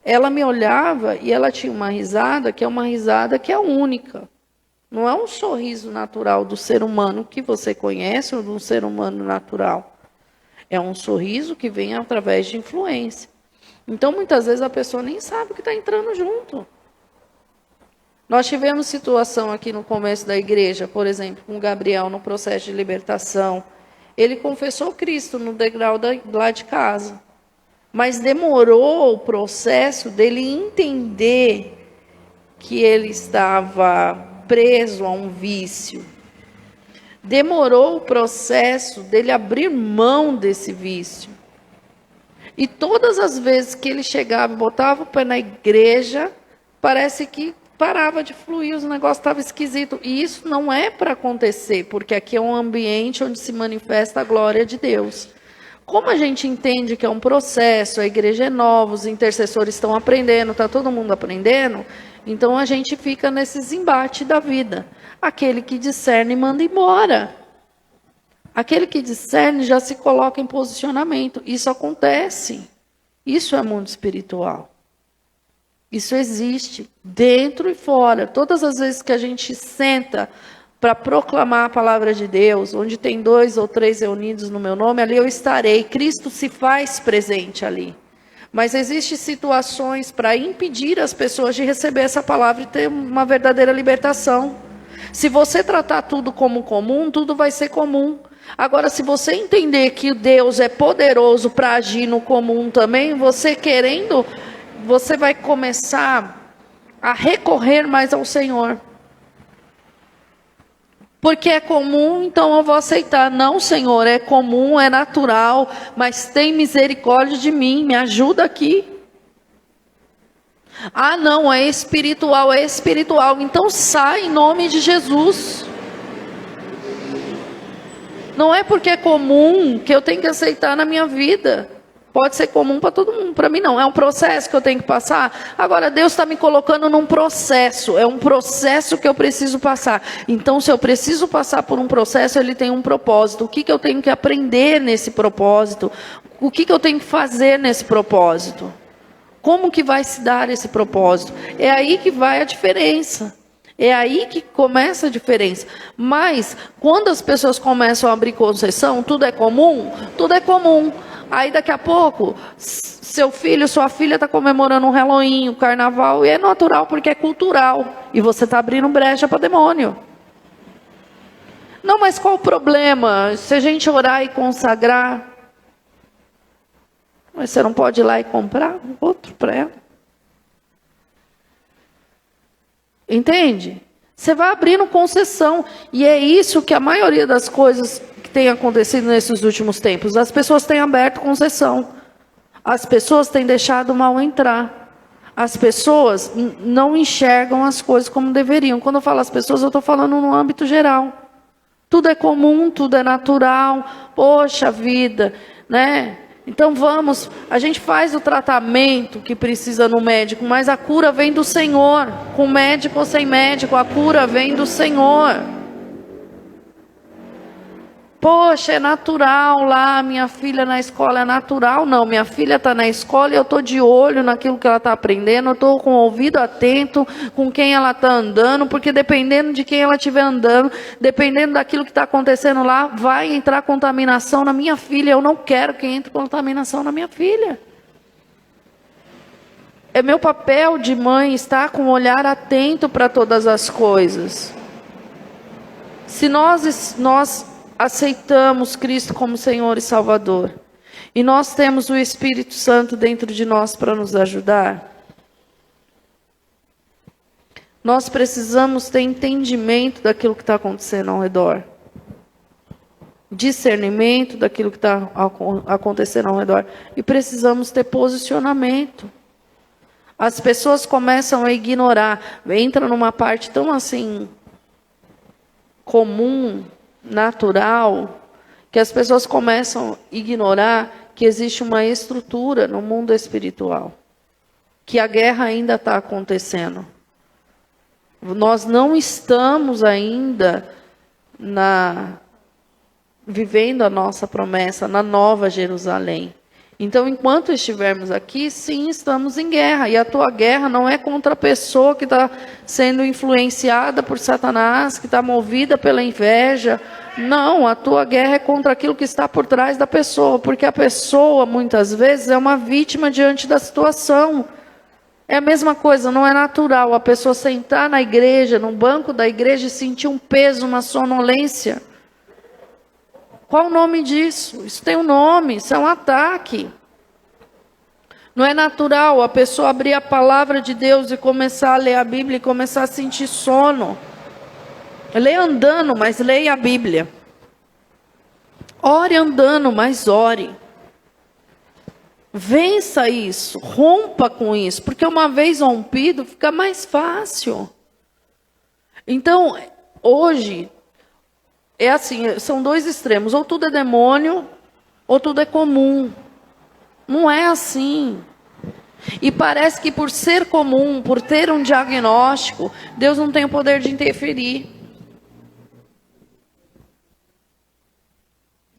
ela me olhava e ela tinha uma risada que é única. Não é um sorriso natural do ser humano que você conhece ou do ser humano natural. É um sorriso que vem através de influência. Então, muitas vezes, a pessoa nem sabe que está entrando junto. Nós tivemos situação aqui no começo da igreja, por exemplo, com Gabriel no processo de libertação. Ele confessou Cristo no degrau lá de casa. Mas demorou o processo dele entender que ele estava preso a um vício. Demorou o processo dele abrir mão desse vício. E todas as vezes que ele chegava e botava o pé na igreja, parece que parava de fluir, os negócios estavam esquisitos. E isso não é para acontecer, porque aqui é um ambiente onde se manifesta a glória de Deus. Como a gente entende que é um processo, a igreja é nova, os intercessores estão aprendendo, está todo mundo aprendendo, então a gente fica nesses embates da vida. Aquele que discerne manda embora. Aquele que discerne já se coloca em posicionamento. Isso acontece. Isso é mundo espiritual. Isso existe dentro e fora. Todas as vezes que a gente senta para proclamar a palavra de Deus, onde tem 2 ou 3 reunidos no meu nome, ali eu estarei. Cristo se faz presente ali. Mas existem situações para impedir as pessoas de receber essa palavra e ter uma verdadeira libertação. Se você tratar tudo como comum, tudo vai ser comum. Agora, se você entender que Deus é poderoso para agir no comum também, você querendo, você vai começar a recorrer mais ao Senhor. Porque é comum, então eu vou aceitar. Não, Senhor, é comum, é natural, mas tem misericórdia de mim, me ajuda aqui. Ah, não, é espiritual, então sai em nome de Jesus. Não é porque é comum que eu tenho que aceitar na minha vida. Pode ser comum para todo mundo, para mim não. É um processo que eu tenho que passar. Agora, Deus está me colocando num processo. É um processo que eu preciso passar. Então, se eu preciso passar por um processo, ele tem um propósito. O que eu tenho que aprender nesse propósito? O que eu tenho que fazer nesse propósito? Como que vai se dar esse propósito? É aí que vai a diferença. É aí que começa a diferença. Mas, quando as pessoas começam a abrir concessão, tudo é comum? Tudo é comum. Aí, daqui a pouco, seu filho, sua filha está comemorando um Halloween, um carnaval, e é natural porque é cultural. E você está abrindo brecha para demônio. Não, mas qual o problema? Se a gente orar e consagrar, mas você não pode ir lá e comprar outro para ela? Entende? Você vai abrindo concessão. E é isso que a maioria das coisas que tem acontecido nesses últimos tempos. As pessoas têm aberto concessão. As pessoas têm deixado o mal entrar. As pessoas não enxergam as coisas como deveriam. Quando eu falo as pessoas, eu estou falando no âmbito geral. Tudo é comum, tudo é natural. Poxa vida, né? Então a gente faz o tratamento que precisa no médico, mas a cura vem do Senhor. Com médico ou sem médico, a cura vem do Senhor. Poxa, é natural lá, minha filha na escola, é natural? Não, minha filha está na escola e eu estou de olho naquilo que ela está aprendendo, eu estou com o ouvido atento com quem ela está andando, porque dependendo de quem ela estiver andando, dependendo daquilo que está acontecendo lá, vai entrar contaminação na minha filha. Eu não quero que entre contaminação na minha filha. É meu papel de mãe estar com um olhar atento para todas as coisas. Se nós aceitamos Cristo como Senhor e Salvador, e nós temos o Espírito Santo dentro de nós para nos ajudar, nós precisamos ter entendimento daquilo que está acontecendo ao redor, discernimento daquilo que está acontecendo ao redor, e precisamos ter posicionamento. As pessoas começam a ignorar, entra numa parte tão assim comum, natural, que as pessoas começam a ignorar que existe uma estrutura no mundo espiritual, que a guerra ainda está acontecendo. Nós não estamos ainda vivendo a nossa promessa na Nova Jerusalém. Então, enquanto estivermos aqui, sim, estamos em guerra. E a tua guerra não é contra a pessoa que está sendo influenciada por Satanás, que está movida pela inveja. Não, a tua guerra é contra aquilo que está por trás da pessoa. Porque a pessoa, muitas vezes, é uma vítima diante da situação. É a mesma coisa, não é natural a pessoa sentar na igreja, no banco da igreja e sentir um peso, uma sonolência. Qual o nome disso? Isso tem um nome, isso é um ataque. Não é natural a pessoa abrir a palavra de Deus e começar a ler a Bíblia e começar a sentir sono. Leia andando, mas leia a Bíblia. Ore andando, mas ore. Vença isso, rompa com isso, porque uma vez rompido fica mais fácil. Então, hoje, é assim, são dois extremos, ou tudo é demônio, ou tudo é comum. Não é assim. E parece que por ser comum, por ter um diagnóstico, Deus não tem o poder de interferir.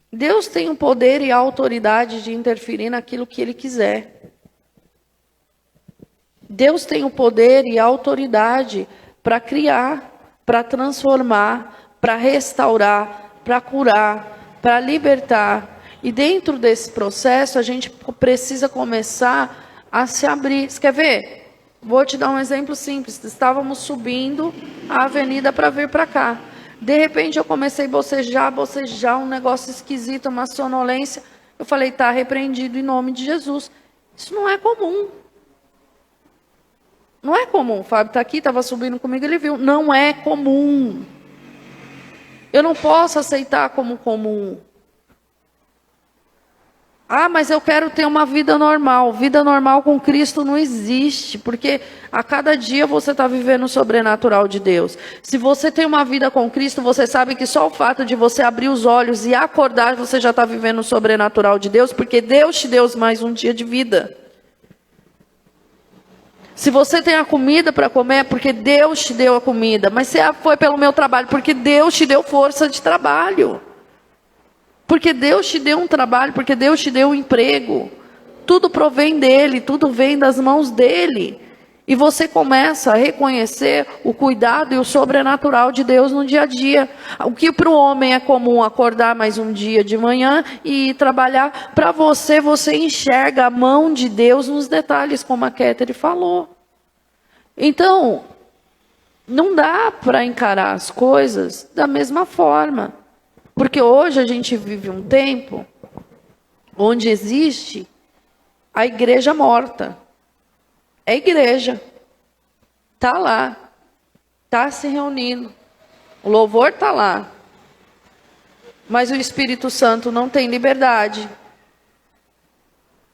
Deus tem o poder e a autoridade de interferir naquilo que Ele quiser. Deus tem o poder e a autoridade para criar, para transformar, para restaurar, para curar, para libertar. E dentro desse processo, a gente precisa começar a se abrir. Você quer ver? Vou te dar um exemplo simples. Estávamos subindo a avenida para vir para cá. De repente eu comecei a bocejar, um negócio esquisito, uma sonolência. Eu falei, está repreendido em nome de Jesus. Isso não é comum. Não é comum. O Fábio está aqui, estava subindo comigo, ele viu. Não é comum. Eu não posso aceitar como comum. Ah, mas eu quero ter uma vida normal. Vida normal com Cristo não existe, porque a cada dia você está vivendo o sobrenatural de Deus. Se você tem uma vida com Cristo, você sabe que só o fato de você abrir os olhos e acordar, você já está vivendo o sobrenatural de Deus, porque Deus te deu mais um dia de vida. Se você tem a comida para comer, é porque Deus te deu a comida. Mas se foi pelo meu trabalho, porque Deus te deu força de trabalho. Porque Deus te deu um trabalho, porque Deus te deu um emprego. Tudo provém dEle, tudo vem das mãos dEle. E você começa a reconhecer o cuidado e o sobrenatural de Deus no dia a dia. O que para o homem é comum acordar mais um dia de manhã e ir trabalhar, para você, você enxerga a mão de Deus nos detalhes, como a Kéteri falou. Então, não dá para encarar as coisas da mesma forma. Porque hoje a gente vive um tempo onde existe a igreja morta. É igreja. Está lá. Está se reunindo. O louvor está lá. Mas o Espírito Santo não tem liberdade.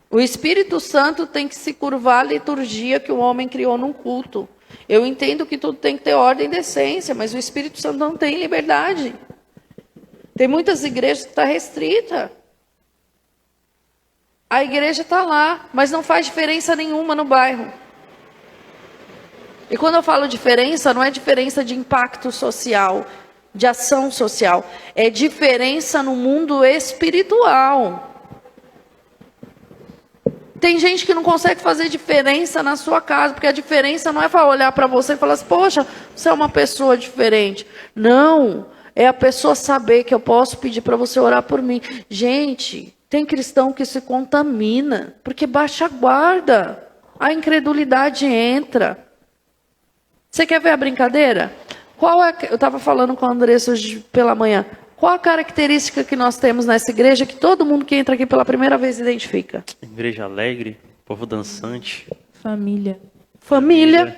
O Espírito Santo tem que se curvar à liturgia que o homem criou num culto. Eu entendo que tudo tem que ter ordem e decência, mas o Espírito Santo não tem liberdade. Tem muitas igrejas que estão restritas. A igreja está lá, mas não faz diferença nenhuma no bairro. E quando eu falo diferença, não é diferença de impacto social, de ação social. É diferença no mundo espiritual. Tem gente que não consegue fazer diferença na sua casa, porque a diferença não é para olhar para você e falar assim, poxa, você é uma pessoa diferente. Não. É a pessoa saber que eu posso pedir para você orar por mim. Gente, tem cristão que se contamina, porque baixa a guarda. A incredulidade entra. Você quer ver a brincadeira? Eu estava falando com a Andressa hoje pela manhã. Qual a característica que nós temos nessa igreja que todo mundo que entra aqui pela primeira vez identifica? Igreja alegre, povo dançante. Família. Família.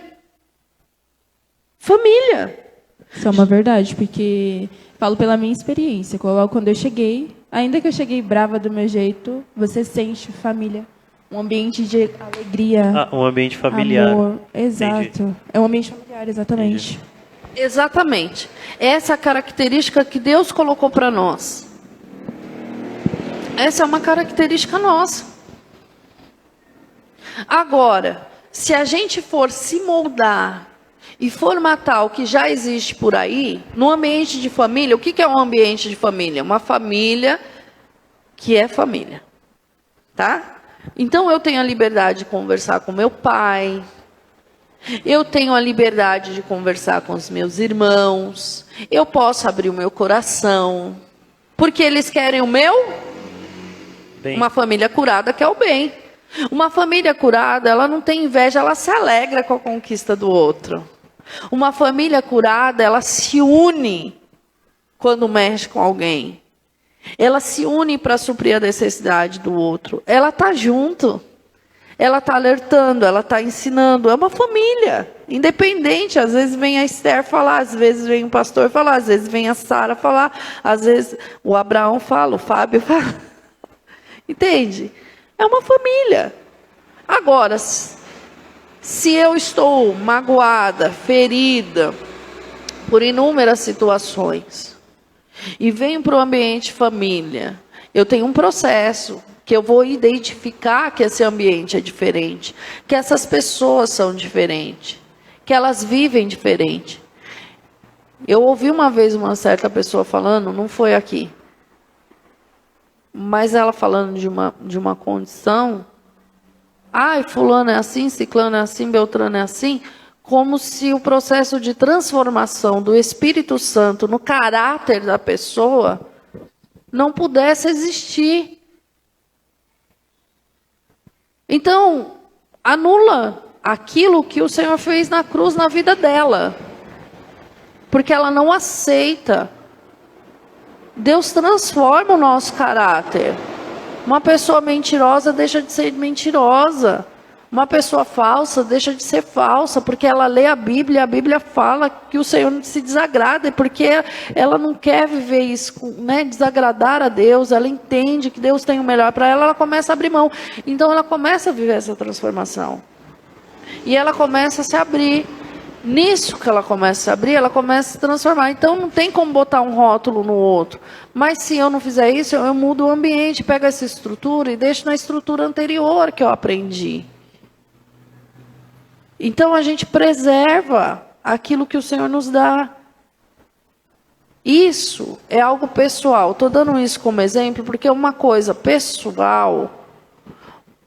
Isso é uma verdade, porque falo pela minha experiência. Quando eu cheguei, ainda que eu cheguei brava do meu jeito, você sente família. Um ambiente de alegria. Um ambiente familiar. Amor. Exato. Entendi. É um ambiente familiar, exatamente. Entendi. Exatamente. Essa é a característica que Deus colocou para nós. Essa é uma característica nossa. Agora, se a gente for se moldar e formatar o que já existe por aí, no ambiente de família, o que é um ambiente de família? Uma família que é família, tá? Então eu tenho a liberdade de conversar com meu pai, eu tenho a liberdade de conversar com os meus irmãos, eu posso abrir o meu coração, porque eles querem o meu Bem, Uma família curada quer o bem. Uma família curada, ela não tem inveja, ela se alegra com a conquista do outro. Uma família curada, ela se une quando mexe com alguém. Ela se une para suprir a necessidade do outro. Ela está junto. Ela está alertando, ela está ensinando. É uma família, independente. Às vezes vem a Esther falar, às vezes vem o pastor falar, às vezes vem a Sara falar, às vezes o Abraão fala, o Fábio fala. Entende? É uma família. Agora, se eu estou magoada, ferida, por inúmeras situações, e venho para o ambiente família, eu tenho um processo que eu vou identificar que esse ambiente é diferente, que essas pessoas são diferentes, que elas vivem diferente. Eu ouvi uma vez uma certa pessoa falando, não foi aqui, mas ela falando de uma condição, ai, fulano é assim, ciclano é assim, beltrano é assim, como se o processo de transformação do Espírito Santo no caráter da pessoa não pudesse existir. Então, anula aquilo que o Senhor fez na cruz na vida dela, porque ela não aceita. Deus transforma o nosso caráter. Uma pessoa mentirosa deixa de ser mentirosa. Uma pessoa falsa deixa de ser falsa, porque ela lê a Bíblia fala que o Senhor não se desagrada, porque ela não quer viver isso, né, desagradar a Deus, ela entende que Deus tem o melhor para ela, ela começa a abrir mão. Então ela começa a viver essa transformação. E ela começa a se abrir. Nisso que ela começa a abrir, ela começa a se transformar. Então não tem como botar um rótulo no outro. Mas se eu não fizer isso, eu mudo o ambiente, pego essa estrutura e deixo na estrutura anterior que eu aprendi. Então a gente preserva aquilo que o Senhor nos dá. Isso é algo pessoal. Estou dando isso como exemplo porque uma coisa pessoal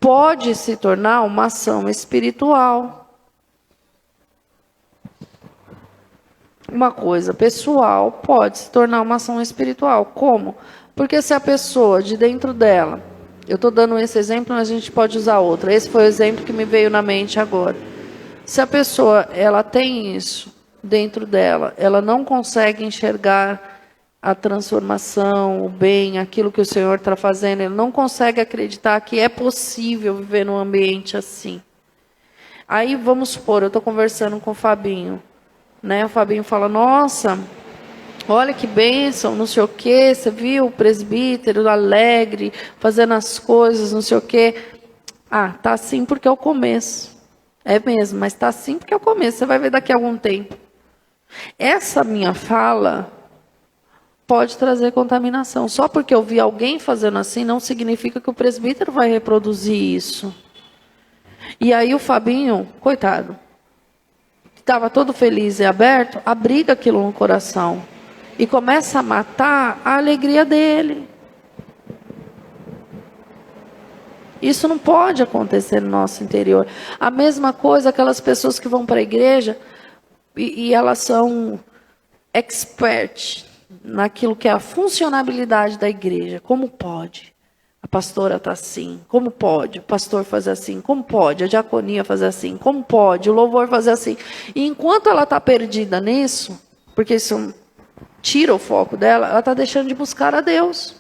pode se tornar uma ação espiritual. Uma coisa pessoal pode se tornar uma ação espiritual. Como? Porque se a pessoa de dentro dela, eu estou dando esse exemplo, mas a gente pode usar outro. Esse foi o exemplo que me veio na mente agora. Se a pessoa ela tem isso dentro dela, ela não consegue enxergar a transformação, o bem, aquilo que o Senhor está fazendo, ela não consegue acreditar que é possível viver num ambiente assim. Aí vamos supor, eu estou conversando com o Fabinho. Né? O Fabinho fala, nossa, olha que bênção, não sei o quê, você viu o presbítero alegre, fazendo as coisas, não sei o quê. Ah, tá assim porque é o começo. É mesmo, mas tá assim porque é o começo, você vai ver daqui a algum tempo. Essa minha fala pode trazer contaminação. Só porque eu vi alguém fazendo assim, não significa que o presbítero vai reproduzir isso. E aí o Fabinho, coitado, estava todo feliz e aberto, abriga aquilo no coração e começa a matar a alegria dele. Isso não pode acontecer no nosso interior. A mesma coisa aquelas pessoas que vão para a igreja e elas são expert naquilo que é a funcionabilidade da igreja. Como pode? A pastora está assim. Como pode? O pastor fazer assim. Como pode? A diaconia fazer assim. Como pode? O louvor fazer assim. E enquanto ela está perdida nisso, porque isso tira o foco dela, ela está deixando de buscar a Deus.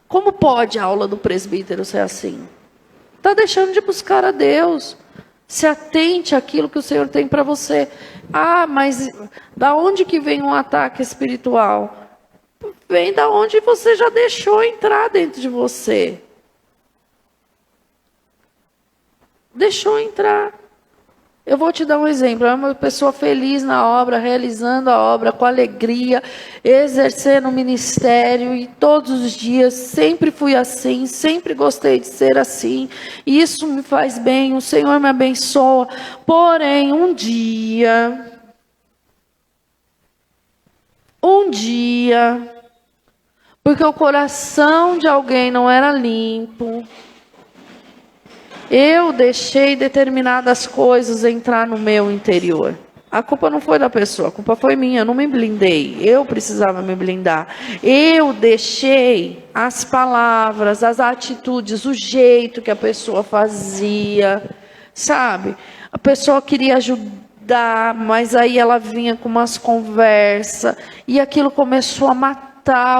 Como pode a aula do presbítero ser assim? Está deixando de buscar a Deus. Se atente àquilo que o Senhor tem para você. Ah, mas da onde que vem um ataque espiritual? Vem da onde você já deixou entrar dentro de você. Deixou entrar. Eu vou te dar um exemplo. É uma pessoa feliz na obra, realizando a obra com alegria, exercendo o ministério, e todos os dias sempre fui assim, sempre gostei de ser assim. Isso me faz bem, o Senhor me abençoa. Porém, um dia, porque o coração de alguém não era limpo, eu deixei determinadas coisas entrar no meu interior. A culpa não foi da pessoa, a culpa foi minha, eu não me blindei. Eu precisava me blindar. Eu deixei as palavras, as atitudes, o jeito que a pessoa fazia, sabe? A pessoa queria ajudar, mas aí ela vinha com umas conversas, e aquilo começou a matar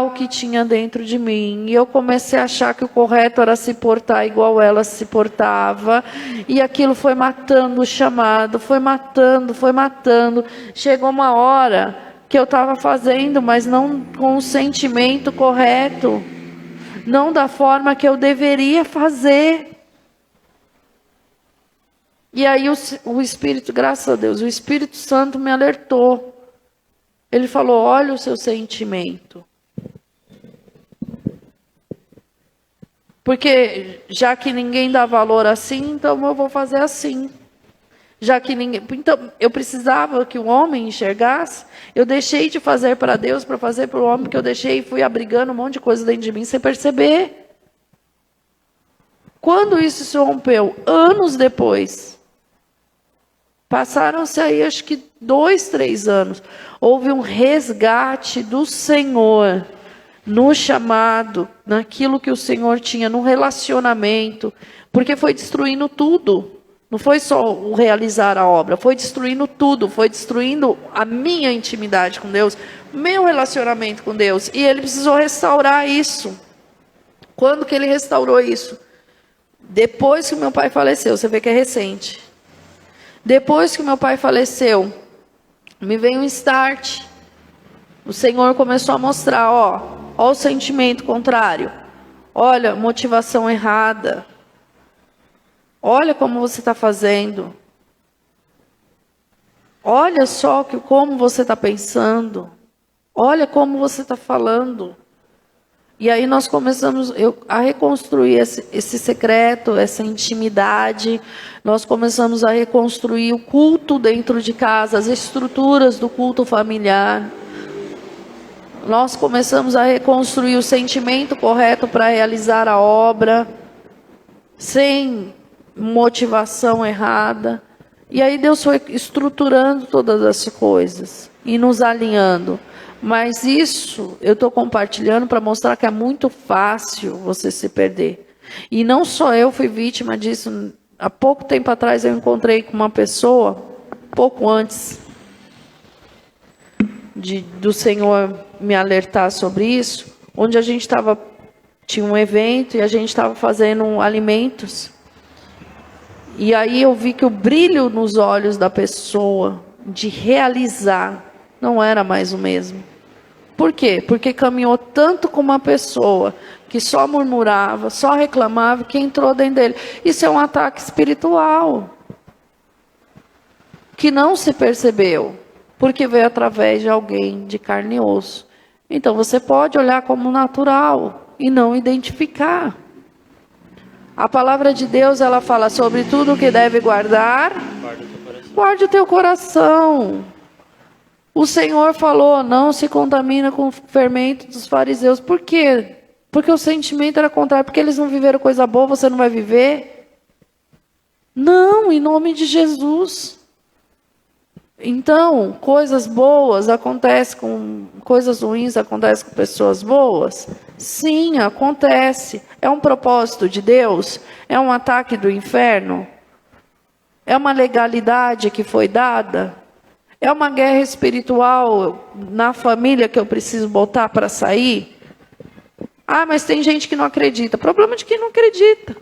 o que tinha dentro de mim. E eu comecei a achar que o correto era se portar igual ela se portava. E aquilo foi matando o chamado, foi matando. Chegou uma hora que eu estava fazendo, mas não com o sentimento correto. Não da forma que eu deveria fazer. E aí o Espírito, graças a Deus, o Espírito Santo me alertou. Ele falou: olha o seu sentimento. Porque já que ninguém dá valor assim, então eu vou fazer assim. Já que ninguém, então eu precisava que o homem enxergasse. Eu deixei de fazer para Deus para fazer para o homem, porque eu deixei e fui abrigando um monte de coisa dentro de mim sem perceber. Quando isso se rompeu, anos depois, passaram-se aí acho que 2, 3 anos, houve um resgate do Senhor no chamado, naquilo que o Senhor tinha, no relacionamento, porque foi destruindo tudo. Não foi só o realizar a obra, foi destruindo tudo, foi destruindo a minha intimidade com Deus, meu relacionamento com Deus, e ele precisou restaurar isso. Quando que ele restaurou isso? Depois que meu pai faleceu, você vê que é recente. Depois que meu pai faleceu, me veio um start. O Senhor começou a mostrar, ó o sentimento contrário. Olha, motivação errada. Olha como você está fazendo. Olha só como você está pensando. Olha como você está falando. E aí nós começamos a reconstruir esse secreto, essa intimidade. Nós começamos a reconstruir o culto dentro de casa, as estruturas do culto familiar. Nós começamos a reconstruir o sentimento correto para realizar a obra, sem motivação errada. E aí Deus foi estruturando todas as coisas e nos alinhando. Mas isso eu estou compartilhando para mostrar que é muito fácil você se perder. E não só eu fui vítima disso. Há pouco tempo atrás eu encontrei com uma pessoa, pouco antes do Senhor me alertar sobre isso, onde a gente tinha um evento e a gente estava fazendo alimentos. E aí eu vi que o brilho nos olhos da pessoa de realizar não era mais o mesmo. Por quê? Porque caminhou tanto com uma pessoa que só murmurava, só reclamava, que entrou dentro dele. Isso é um ataque espiritual que não se percebeu, porque veio através de alguém de carne e osso. Então você pode olhar como natural e não identificar. A palavra de Deus, ela fala sobre tudo o que deve guardar. Guarde o teu coração. O Senhor falou: não se contamina com o fermento dos fariseus. Por quê? Porque o sentimento era contrário. Porque eles não viveram coisa boa, você não vai viver? Não, em nome de Jesus. Então, coisas boas acontecem com... coisas ruins acontecem com pessoas boas? Sim, acontece. É um propósito de Deus? É um ataque do inferno? É uma legalidade que foi dada? É uma guerra espiritual na família que eu preciso botar para sair? Ah, mas tem gente que não acredita. Problema de quem não acredita.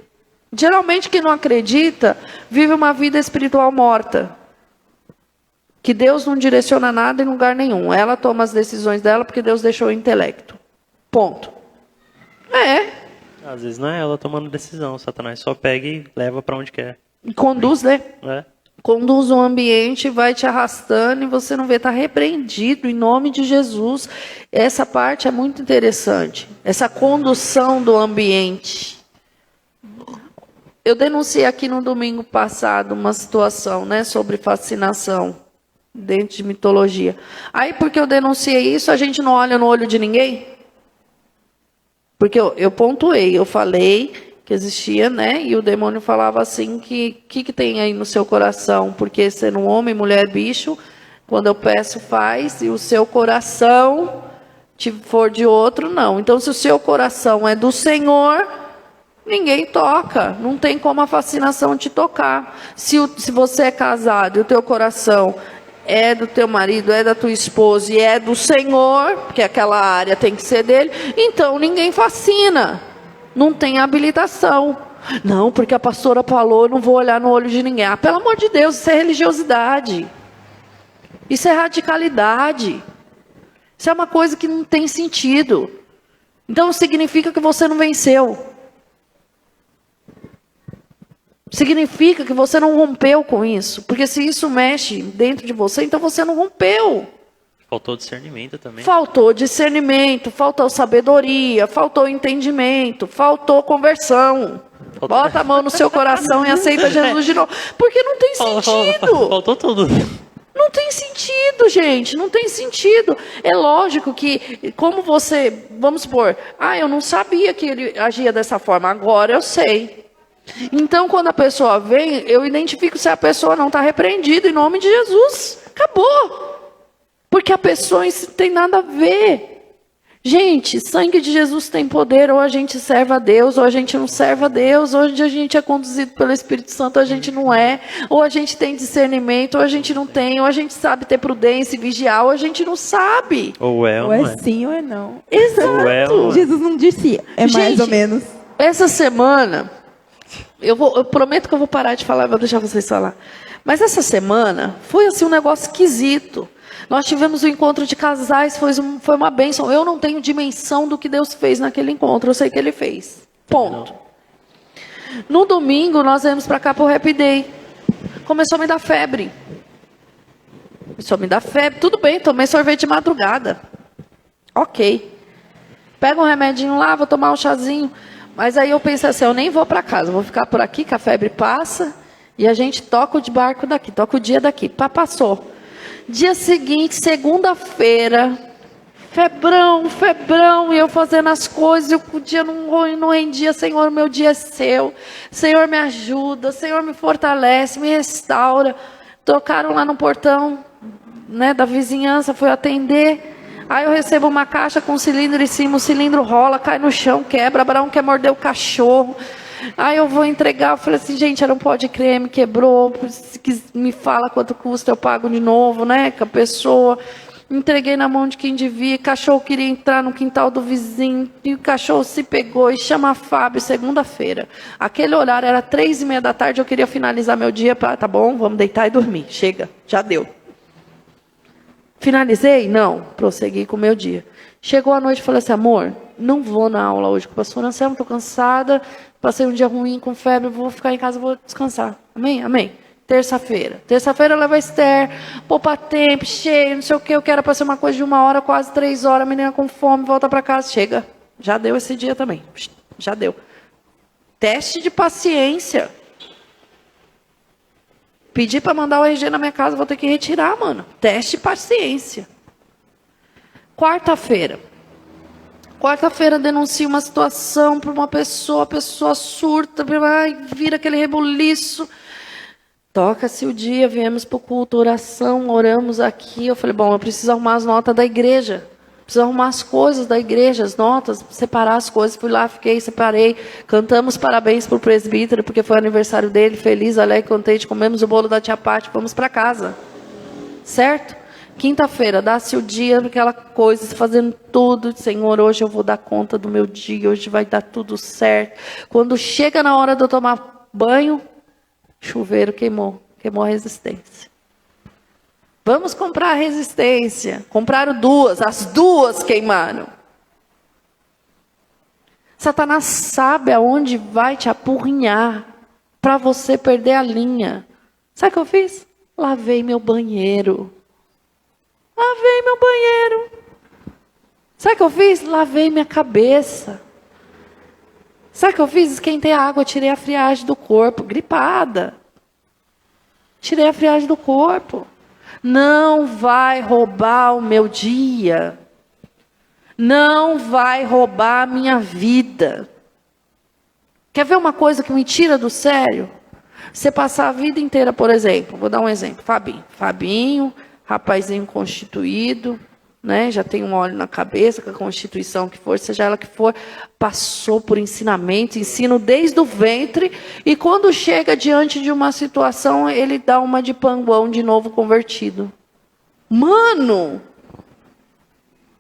Geralmente quem não acredita vive uma vida espiritual morta. Que Deus não direciona nada em lugar nenhum. Ela toma as decisões dela porque Deus deixou o intelecto. Ponto. Às vezes não é ela tomando decisão. Satanás só pega e leva para onde quer. Conduz, né? conduz o ambiente, vai te arrastando e você não vê, está repreendido em nome de Jesus. Essa parte é muito interessante, essa condução do ambiente. Eu denunciei aqui no domingo passado uma situação, né, sobre fascinação dentro de mitologia. Aí, porque eu denunciei isso, a gente não olha no olho de ninguém? Porque eu pontuei, eu falei que existia, né? E o demônio falava assim, que tem aí no seu coração? Porque sendo homem, mulher, bicho, quando eu peço, faz, e o seu coração for de outro, não. Então, se o seu coração é do Senhor, ninguém toca. Não tem como a fascinação te tocar. Se você é casado e o teu coração é do teu marido, é da tua esposa e é do Senhor, porque aquela área tem que ser dele, então ninguém fascina. Não tem habilitação. Não, porque a pastora falou, eu não vou olhar no olho de ninguém. Ah, pelo amor de Deus, isso é religiosidade. Isso é radicalidade. Isso é uma coisa que não tem sentido. Então significa que você não venceu. Significa que você não rompeu com isso. Porque se isso mexe dentro de você, então você não rompeu. Faltou discernimento também. Faltou discernimento, faltou sabedoria, faltou entendimento, faltou conversão. Bota a mão no seu coração e aceita Jesus de novo. Porque não tem sentido. Faltou tudo. Não tem sentido, gente. Não tem sentido. É lógico que, como você... Vamos supor, eu não sabia que ele agia dessa forma. Agora eu sei. Então, quando a pessoa vem, eu identifico se a pessoa não está repreendida em nome de Jesus. Acabou. Porque a pessoa isso não tem nada a ver. Gente, sangue de Jesus tem poder. Ou a gente serve a Deus, ou a gente não serve a Deus. Ou a gente é conduzido pelo Espírito Santo, ou a gente não é. Ou a gente tem discernimento, ou a gente não tem. Ou a gente sabe ter prudência e vigiar, ou a gente não sabe. Ou é Ou ou é não é. sim ou é não. Exato. Ou é ou não é. Jesus não disse, é mais Gente, ou menos. Essa semana, eu prometo que eu vou parar de falar, vou deixar vocês falar. Mas essa semana foi assim um negócio esquisito. Nós tivemos um encontro de casais, foi uma bênção. Eu não tenho dimensão do que Deus fez naquele encontro, eu sei que Ele fez. Ponto. No domingo, nós viemos para cá para o Happy Day. Começou a me dar febre. Tudo bem, tomei sorvete de madrugada. Ok. Pega um remedinho lá, vou tomar um chazinho. Mas aí eu pensei assim, eu nem vou para casa, vou ficar por aqui, que a febre passa, e a gente toca o de barco daqui, toca o dia daqui. Passou. Dia seguinte, segunda-feira, febrão, e eu fazendo as coisas, e o dia não rendia. Senhor, meu dia é seu. Senhor, me ajuda, Senhor, me fortalece, me restaura. Tocaram lá no portão, né, da vizinhança, fui atender. Aí eu recebo uma caixa com um cilindro em cima, o cilindro rola, cai no chão, quebra, Abraão quer morder o cachorro. Aí eu vou entregar, eu falei assim, gente, era um pó de creme, quebrou, me fala quanto custa, eu pago de novo, né, com a pessoa. Entreguei na mão de quem devia, cachorro queria entrar no quintal do vizinho, e o cachorro se pegou e chama a Fábio, segunda-feira. Aquele horário era 3:30 da tarde, eu queria finalizar meu dia, tá bom, vamos deitar e dormir, chega, já deu. Finalizei? Não, prossegui com o meu dia. Chegou a noite e falei assim, amor, não vou na aula hoje com o pastor Anselmo, estou cansada, passei um dia ruim com febre, vou ficar em casa, vou descansar. Amém? Amém. Terça-feira leva a Esther, poupa tempo, cheio, não sei o que, eu quero passar uma coisa de 1 hora, quase 3 horas, a menina com fome, volta para casa, chega. Já deu esse dia também, já deu. Teste de paciência. Pedi para mandar o RG na minha casa, vou ter que retirar, mano. Teste de paciência. Quarta-feira denuncio uma situação para uma pessoa, a pessoa surta, vira aquele rebuliço. Toca-se o dia, viemos para o culto, oração, oramos aqui. Eu falei, bom, eu preciso arrumar as notas da igreja. Preciso arrumar as coisas da igreja, as notas, separar as coisas. Fui lá, separei. Cantamos parabéns para o presbítero, porque foi o aniversário dele. Feliz, alegre, contente. Comemos o bolo da tia Pati, fomos para casa. Certo? Quinta-feira, dá-se o dia, aquela coisa, fazendo tudo. Senhor, hoje eu vou dar conta do meu dia, hoje vai dar tudo certo. Quando chega na hora de eu tomar banho, chuveiro queimou a resistência. Vamos comprar a resistência. Compraram 2, as 2 queimaram. Satanás sabe aonde vai te apurrinhar para você perder a linha. Sabe o que eu fiz? Lavei meu banheiro. Lavei meu banheiro. Sabe o que eu fiz? Lavei minha cabeça. Sabe o que eu fiz? Esquentei a água, tirei a friagem do corpo, gripada. Tirei a friagem do corpo. Não vai roubar o meu dia. Não vai roubar a minha vida. Quer ver uma coisa que me tira do sério? Você passar a vida inteira, por exemplo, vou dar um exemplo, Fabinho, rapazinho constituído, né, já tem um óleo na cabeça, com a constituição que for, seja ela que for, passou por ensinamento, ensino desde o ventre, e quando chega diante de uma situação, ele dá uma de panguão de novo convertido. Mano,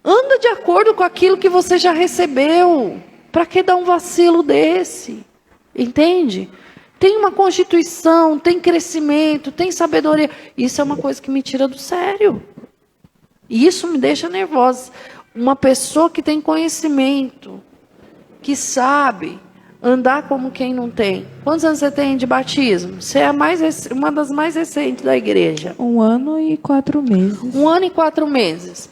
anda de acordo com aquilo que você já recebeu. Para que dar um vacilo desse? Entende? Tem uma constituição, tem crescimento, tem sabedoria. Isso é uma coisa que me tira do sério. E isso me deixa nervosa. Uma pessoa que tem conhecimento, que sabe andar como quem não tem. Quantos anos você tem de batismo? Você é uma das mais recentes da igreja. 1 ano e 4 meses. 1 ano e 4 meses.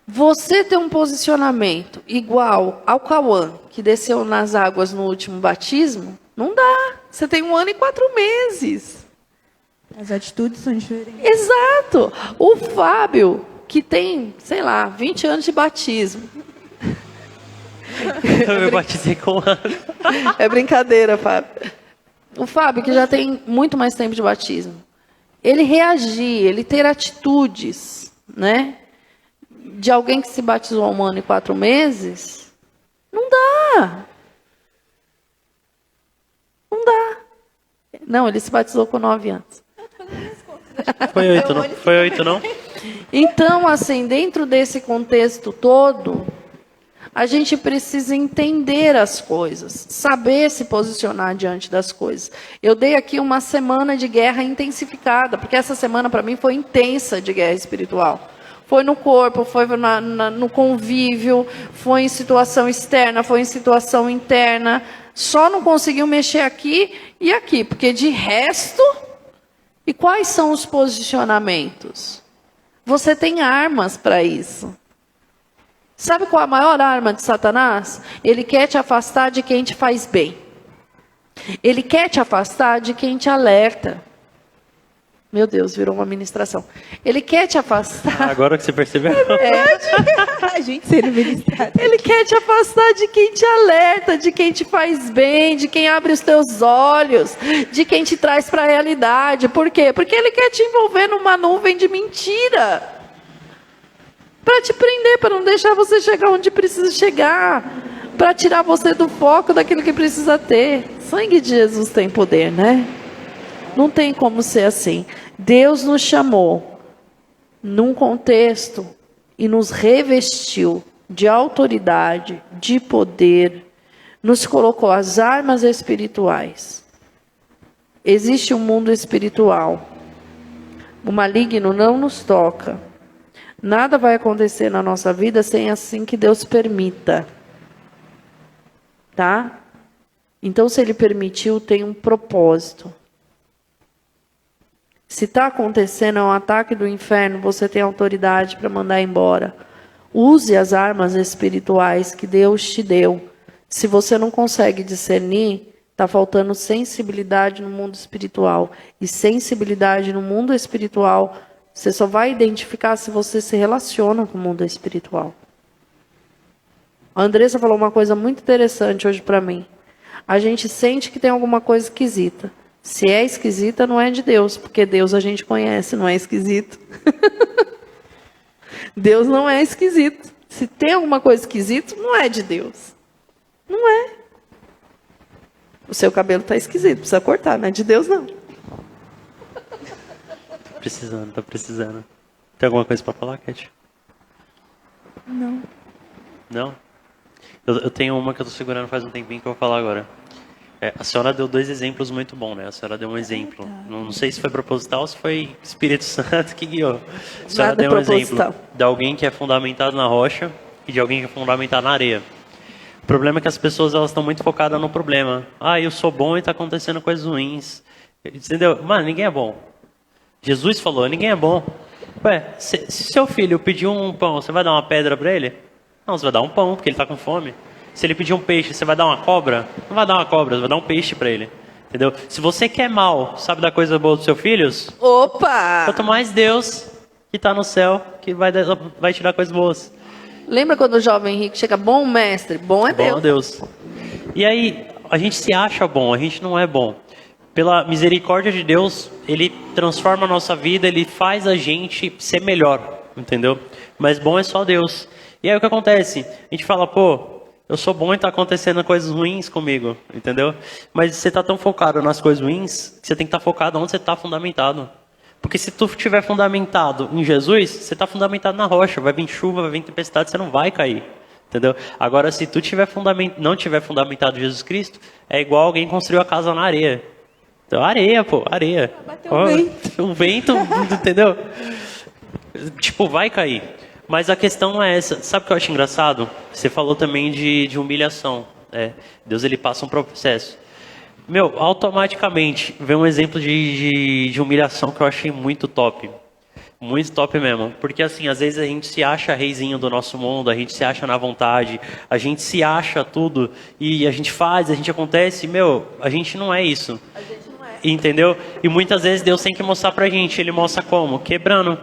Você tem um posicionamento igual ao Cauã, que desceu nas águas no último batismo, não dá. Você tem 1 ano e 4 meses. As atitudes são diferentes. Exato. O Fábio, que tem, sei lá, 20 anos de batismo. Eu me batizei com um ano. É brincadeira, Fábio. O Fábio, que já tem muito mais tempo de batismo, ele reagir, ele ter atitudes, né? De alguém que se batizou há 1 ano e 4 meses, não dá. Não dá. Não, ele se batizou com 9 anos. Foi 8, não? Foi 8, não? Então, assim, dentro desse contexto todo, a gente precisa entender as coisas, saber se posicionar diante das coisas. Eu dei aqui uma semana de guerra intensificada, porque essa semana para mim foi intensa de guerra espiritual. Foi no corpo, foi no convívio, foi em situação externa, foi em situação interna. Só não conseguiu mexer aqui e aqui, porque de resto... E quais são os posicionamentos? Você tem armas para isso. Sabe qual é a maior arma de Satanás? Ele quer te afastar de quem te faz bem. Ele quer te afastar de quem te alerta. Meu Deus, virou uma ministração. Ele quer te afastar... Agora que você percebeu? A gente sendo ministrado. Ele quer te afastar de quem te alerta, de quem te faz bem, de quem abre os teus olhos, de quem te traz para a realidade. Por quê? Porque ele quer te envolver numa nuvem de mentira. Para te prender, para não deixar você chegar onde precisa chegar. Para tirar você do foco daquilo que precisa ter. Sangue de Jesus tem poder, né? Não tem como ser assim. Deus nos chamou num contexto e nos revestiu de autoridade, de poder, nos colocou as armas espirituais. Existe um mundo espiritual. O maligno não nos toca. Nada vai acontecer na nossa vida sem assim que Deus permita. Tá? Então, se Ele permitiu, tem um propósito. Se está acontecendo, é um ataque do inferno, você tem autoridade para mandar embora. Use as armas espirituais que Deus te deu. Se você não consegue discernir, está faltando sensibilidade no mundo espiritual. E sensibilidade no mundo espiritual, você só vai identificar se você se relaciona com o mundo espiritual. A Andressa falou uma coisa muito interessante hoje para mim. A gente sente que tem alguma coisa esquisita. Se é esquisita, não é de Deus, porque Deus a gente conhece, não é esquisito. Deus não é esquisito. Se tem alguma coisa esquisita, não é de Deus. Não é. O seu cabelo está esquisito, precisa cortar, não é de Deus, não. Tá precisando. Tem alguma coisa para falar, Cat? Não. Não? Eu tenho uma que eu tô segurando faz um tempinho que eu vou falar agora. A senhora deu 2 exemplos muito bons, né? A senhora deu um exemplo. Não sei se foi proposital ou se foi Espírito Santo que guiou. A senhora Nada deu um proposital. exemplo de alguém que é fundamentado na rocha e de alguém que é fundamentado na areia. O problema é que as pessoas elas estão muito focadas no problema. Eu sou bom e está acontecendo coisas ruins. Entendeu? Mano, ninguém é bom. Jesus falou, ninguém é bom. Ué, se seu filho pedir um pão, você vai dar uma pedra para ele? Não, você vai dar um pão, porque ele está com fome. Se ele pedir um peixe, você vai dar uma cobra? Não vai dar uma cobra, você vai dar um peixe para ele. Entendeu? Se você quer mal, sabe da coisa boa dos seus filhos? Opa! Quanto mais Deus, que está no céu, que vai te dar coisas boas. Lembra quando o jovem rico chega, bom mestre? Bom é Bom a Deus. Deus. E aí, a gente se acha bom, a gente não é bom. Pela misericórdia de Deus, Ele transforma a nossa vida, Ele faz a gente ser melhor, entendeu? Mas bom é só Deus. E aí o que acontece? A gente fala, pô, eu sou bom e tá acontecendo coisas ruins comigo, entendeu? Mas você tá tão focado nas coisas ruins, que você tem que estar focado onde você está fundamentado. Porque se tu estiver fundamentado em Jesus, você está fundamentado na rocha, vai vir chuva, vai vir tempestade, você não vai cair. Entendeu? Agora, se tu não tiver fundamentado em Jesus Cristo, é igual alguém construiu a casa na areia. Então, areia, pô, areia. Bateu o vento. O vento, entendeu? Tipo, vai cair. Mas a questão é essa. Sabe o que eu acho engraçado? Você falou também de humilhação. Deus, ele passa um processo. Meu, automaticamente, vem um exemplo de humilhação que eu achei muito top. Muito top mesmo. Porque assim, às vezes a gente se acha reizinho do nosso mundo, a gente se acha na vontade, a gente se acha tudo, e a gente faz, a gente acontece. Meu, a gente não é isso. A gente não é. Entendeu? E muitas vezes Deus tem que mostrar pra gente. Ele mostra como? Quebrando.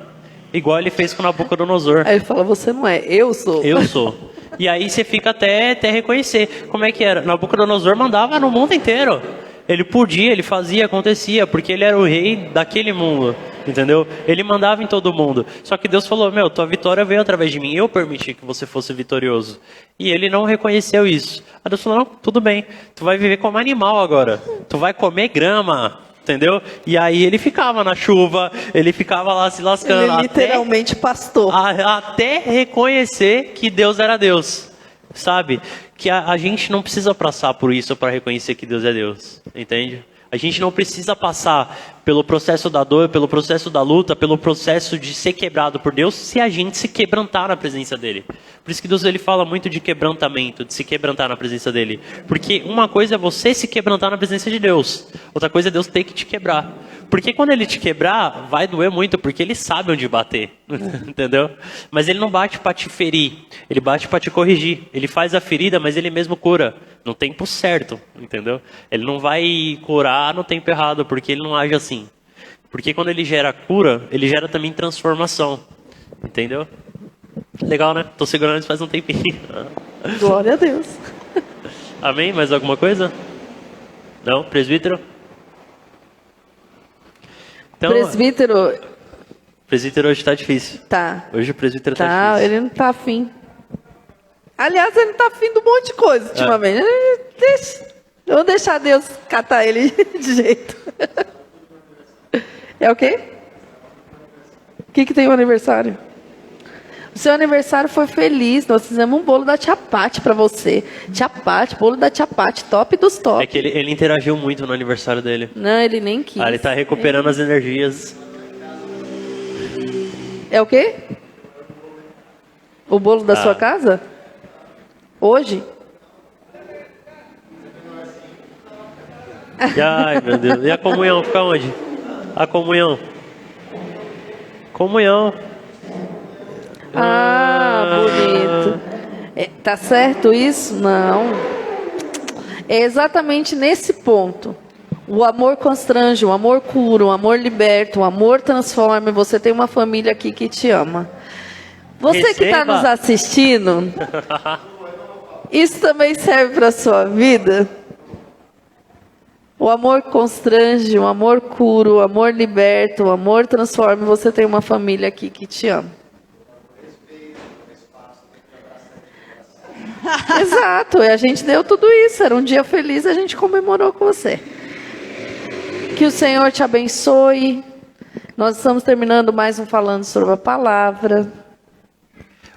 Igual ele fez com Nabucodonosor. Aí ele fala, você não é, eu sou. Eu sou. E aí você fica até reconhecer. Como é que era? Nabucodonosor mandava no mundo inteiro. Ele podia, ele fazia, acontecia, porque ele era o rei daquele mundo, entendeu? Ele mandava em todo mundo. Só que Deus falou, meu, tua vitória veio através de mim, eu permiti que você fosse vitorioso. E ele não reconheceu isso. Aí Deus falou, não, tudo bem, tu vai viver como animal agora, tu vai comer grama, entendeu? E aí ele ficava na chuva, ele ficava lá se lascando. Ele literalmente pastor. Até reconhecer que Deus era Deus. Sabe? Que a gente não precisa passar por isso para reconhecer que Deus é Deus. Entende? A gente não precisa passar pelo processo da dor, pelo processo da luta, pelo processo de ser quebrado por Deus, se a gente se quebrantar na presença dele. Por isso que Deus ele fala muito de quebrantamento, de se quebrantar na presença dele. Porque uma coisa é você se quebrantar na presença de Deus, outra coisa é Deus ter que te quebrar. Porque quando ele te quebrar, vai doer muito, porque ele sabe onde bater, entendeu? Mas ele não bate para te ferir, ele bate para te corrigir. Ele faz a ferida, mas ele mesmo cura, no tempo certo, entendeu? Ele não vai curar no tempo errado, porque ele não age assim. Porque quando ele gera cura, ele gera também transformação, entendeu? Legal, né? Tô segurando isso faz um tempinho. Glória a Deus. Amém? Mais alguma coisa? Não? Presbítero? Então, presbítero hoje tá difícil. Tá. Hoje o presbítero tá Tá, difícil. ele não tá afim. Aliás, ele não tá afim de um monte de coisa ultimamente. Eu vou deixar Deus catar ele de jeito. É o quê? O que tem o aniversário? O seu aniversário foi feliz. Nós fizemos um bolo da Tia Pati pra você. Tia Pati, bolo da Tia Pati, top dos top. É que ele interagiu muito no aniversário dele. Não, ele nem quis. Ele tá recuperando as energias. É o quê? O bolo da sua casa? Hoje? Ai, meu Deus. E a comunhão fica onde? A comunhão. Comunhão. Bonito. Tá certo isso? Não. É exatamente nesse ponto. O amor constrange, o amor cura, o amor liberta, o amor transforma. Você tem uma família aqui que te ama. Você que está Receba. nos assistindo, isso também serve para a sua vida? O amor constrange, o amor cura, o amor liberta, o amor transforma. Você tem uma família aqui que te ama. Exato, e a gente deu tudo isso. Era um dia feliz, a gente comemorou com você. Que o Senhor te abençoe. Nós estamos terminando mais um Falando sobre a Palavra.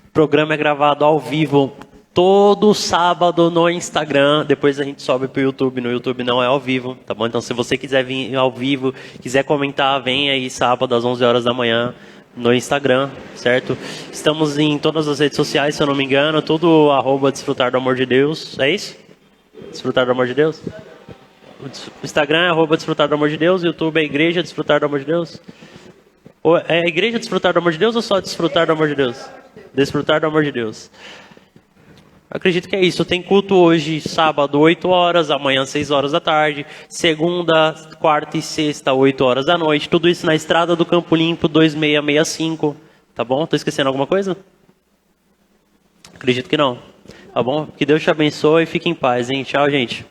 O programa é gravado ao vivo todo sábado no Instagram. Depois a gente sobe pro YouTube. No YouTube não é ao vivo, tá bom? Então se você quiser vir ao vivo, quiser comentar, vem aí sábado às 11 horas da manhã no Instagram, certo? Estamos em todas as redes sociais, se eu não me engano, tudo @desfrutar do amor de Deus. É isso? Desfrutar do amor de Deus? O Instagram é @desfrutar do amor de Deus, o YouTube é Igreja Desfrutar do Amor de Deus. Ou é a Igreja Desfrutar do Amor de Deus ou só Desfrutar do Amor de Deus? Desfrutar do Amor de Deus. Acredito que é isso. Tem culto hoje, sábado, 8 horas, amanhã, 6 horas da tarde, segunda, quarta e sexta, 8 horas da noite. Tudo isso na Estrada do Campo Limpo, 2665. Tá bom? Tô esquecendo alguma coisa? Acredito que não. Tá bom? Que Deus te abençoe e fique em paz, hein? Tchau, gente.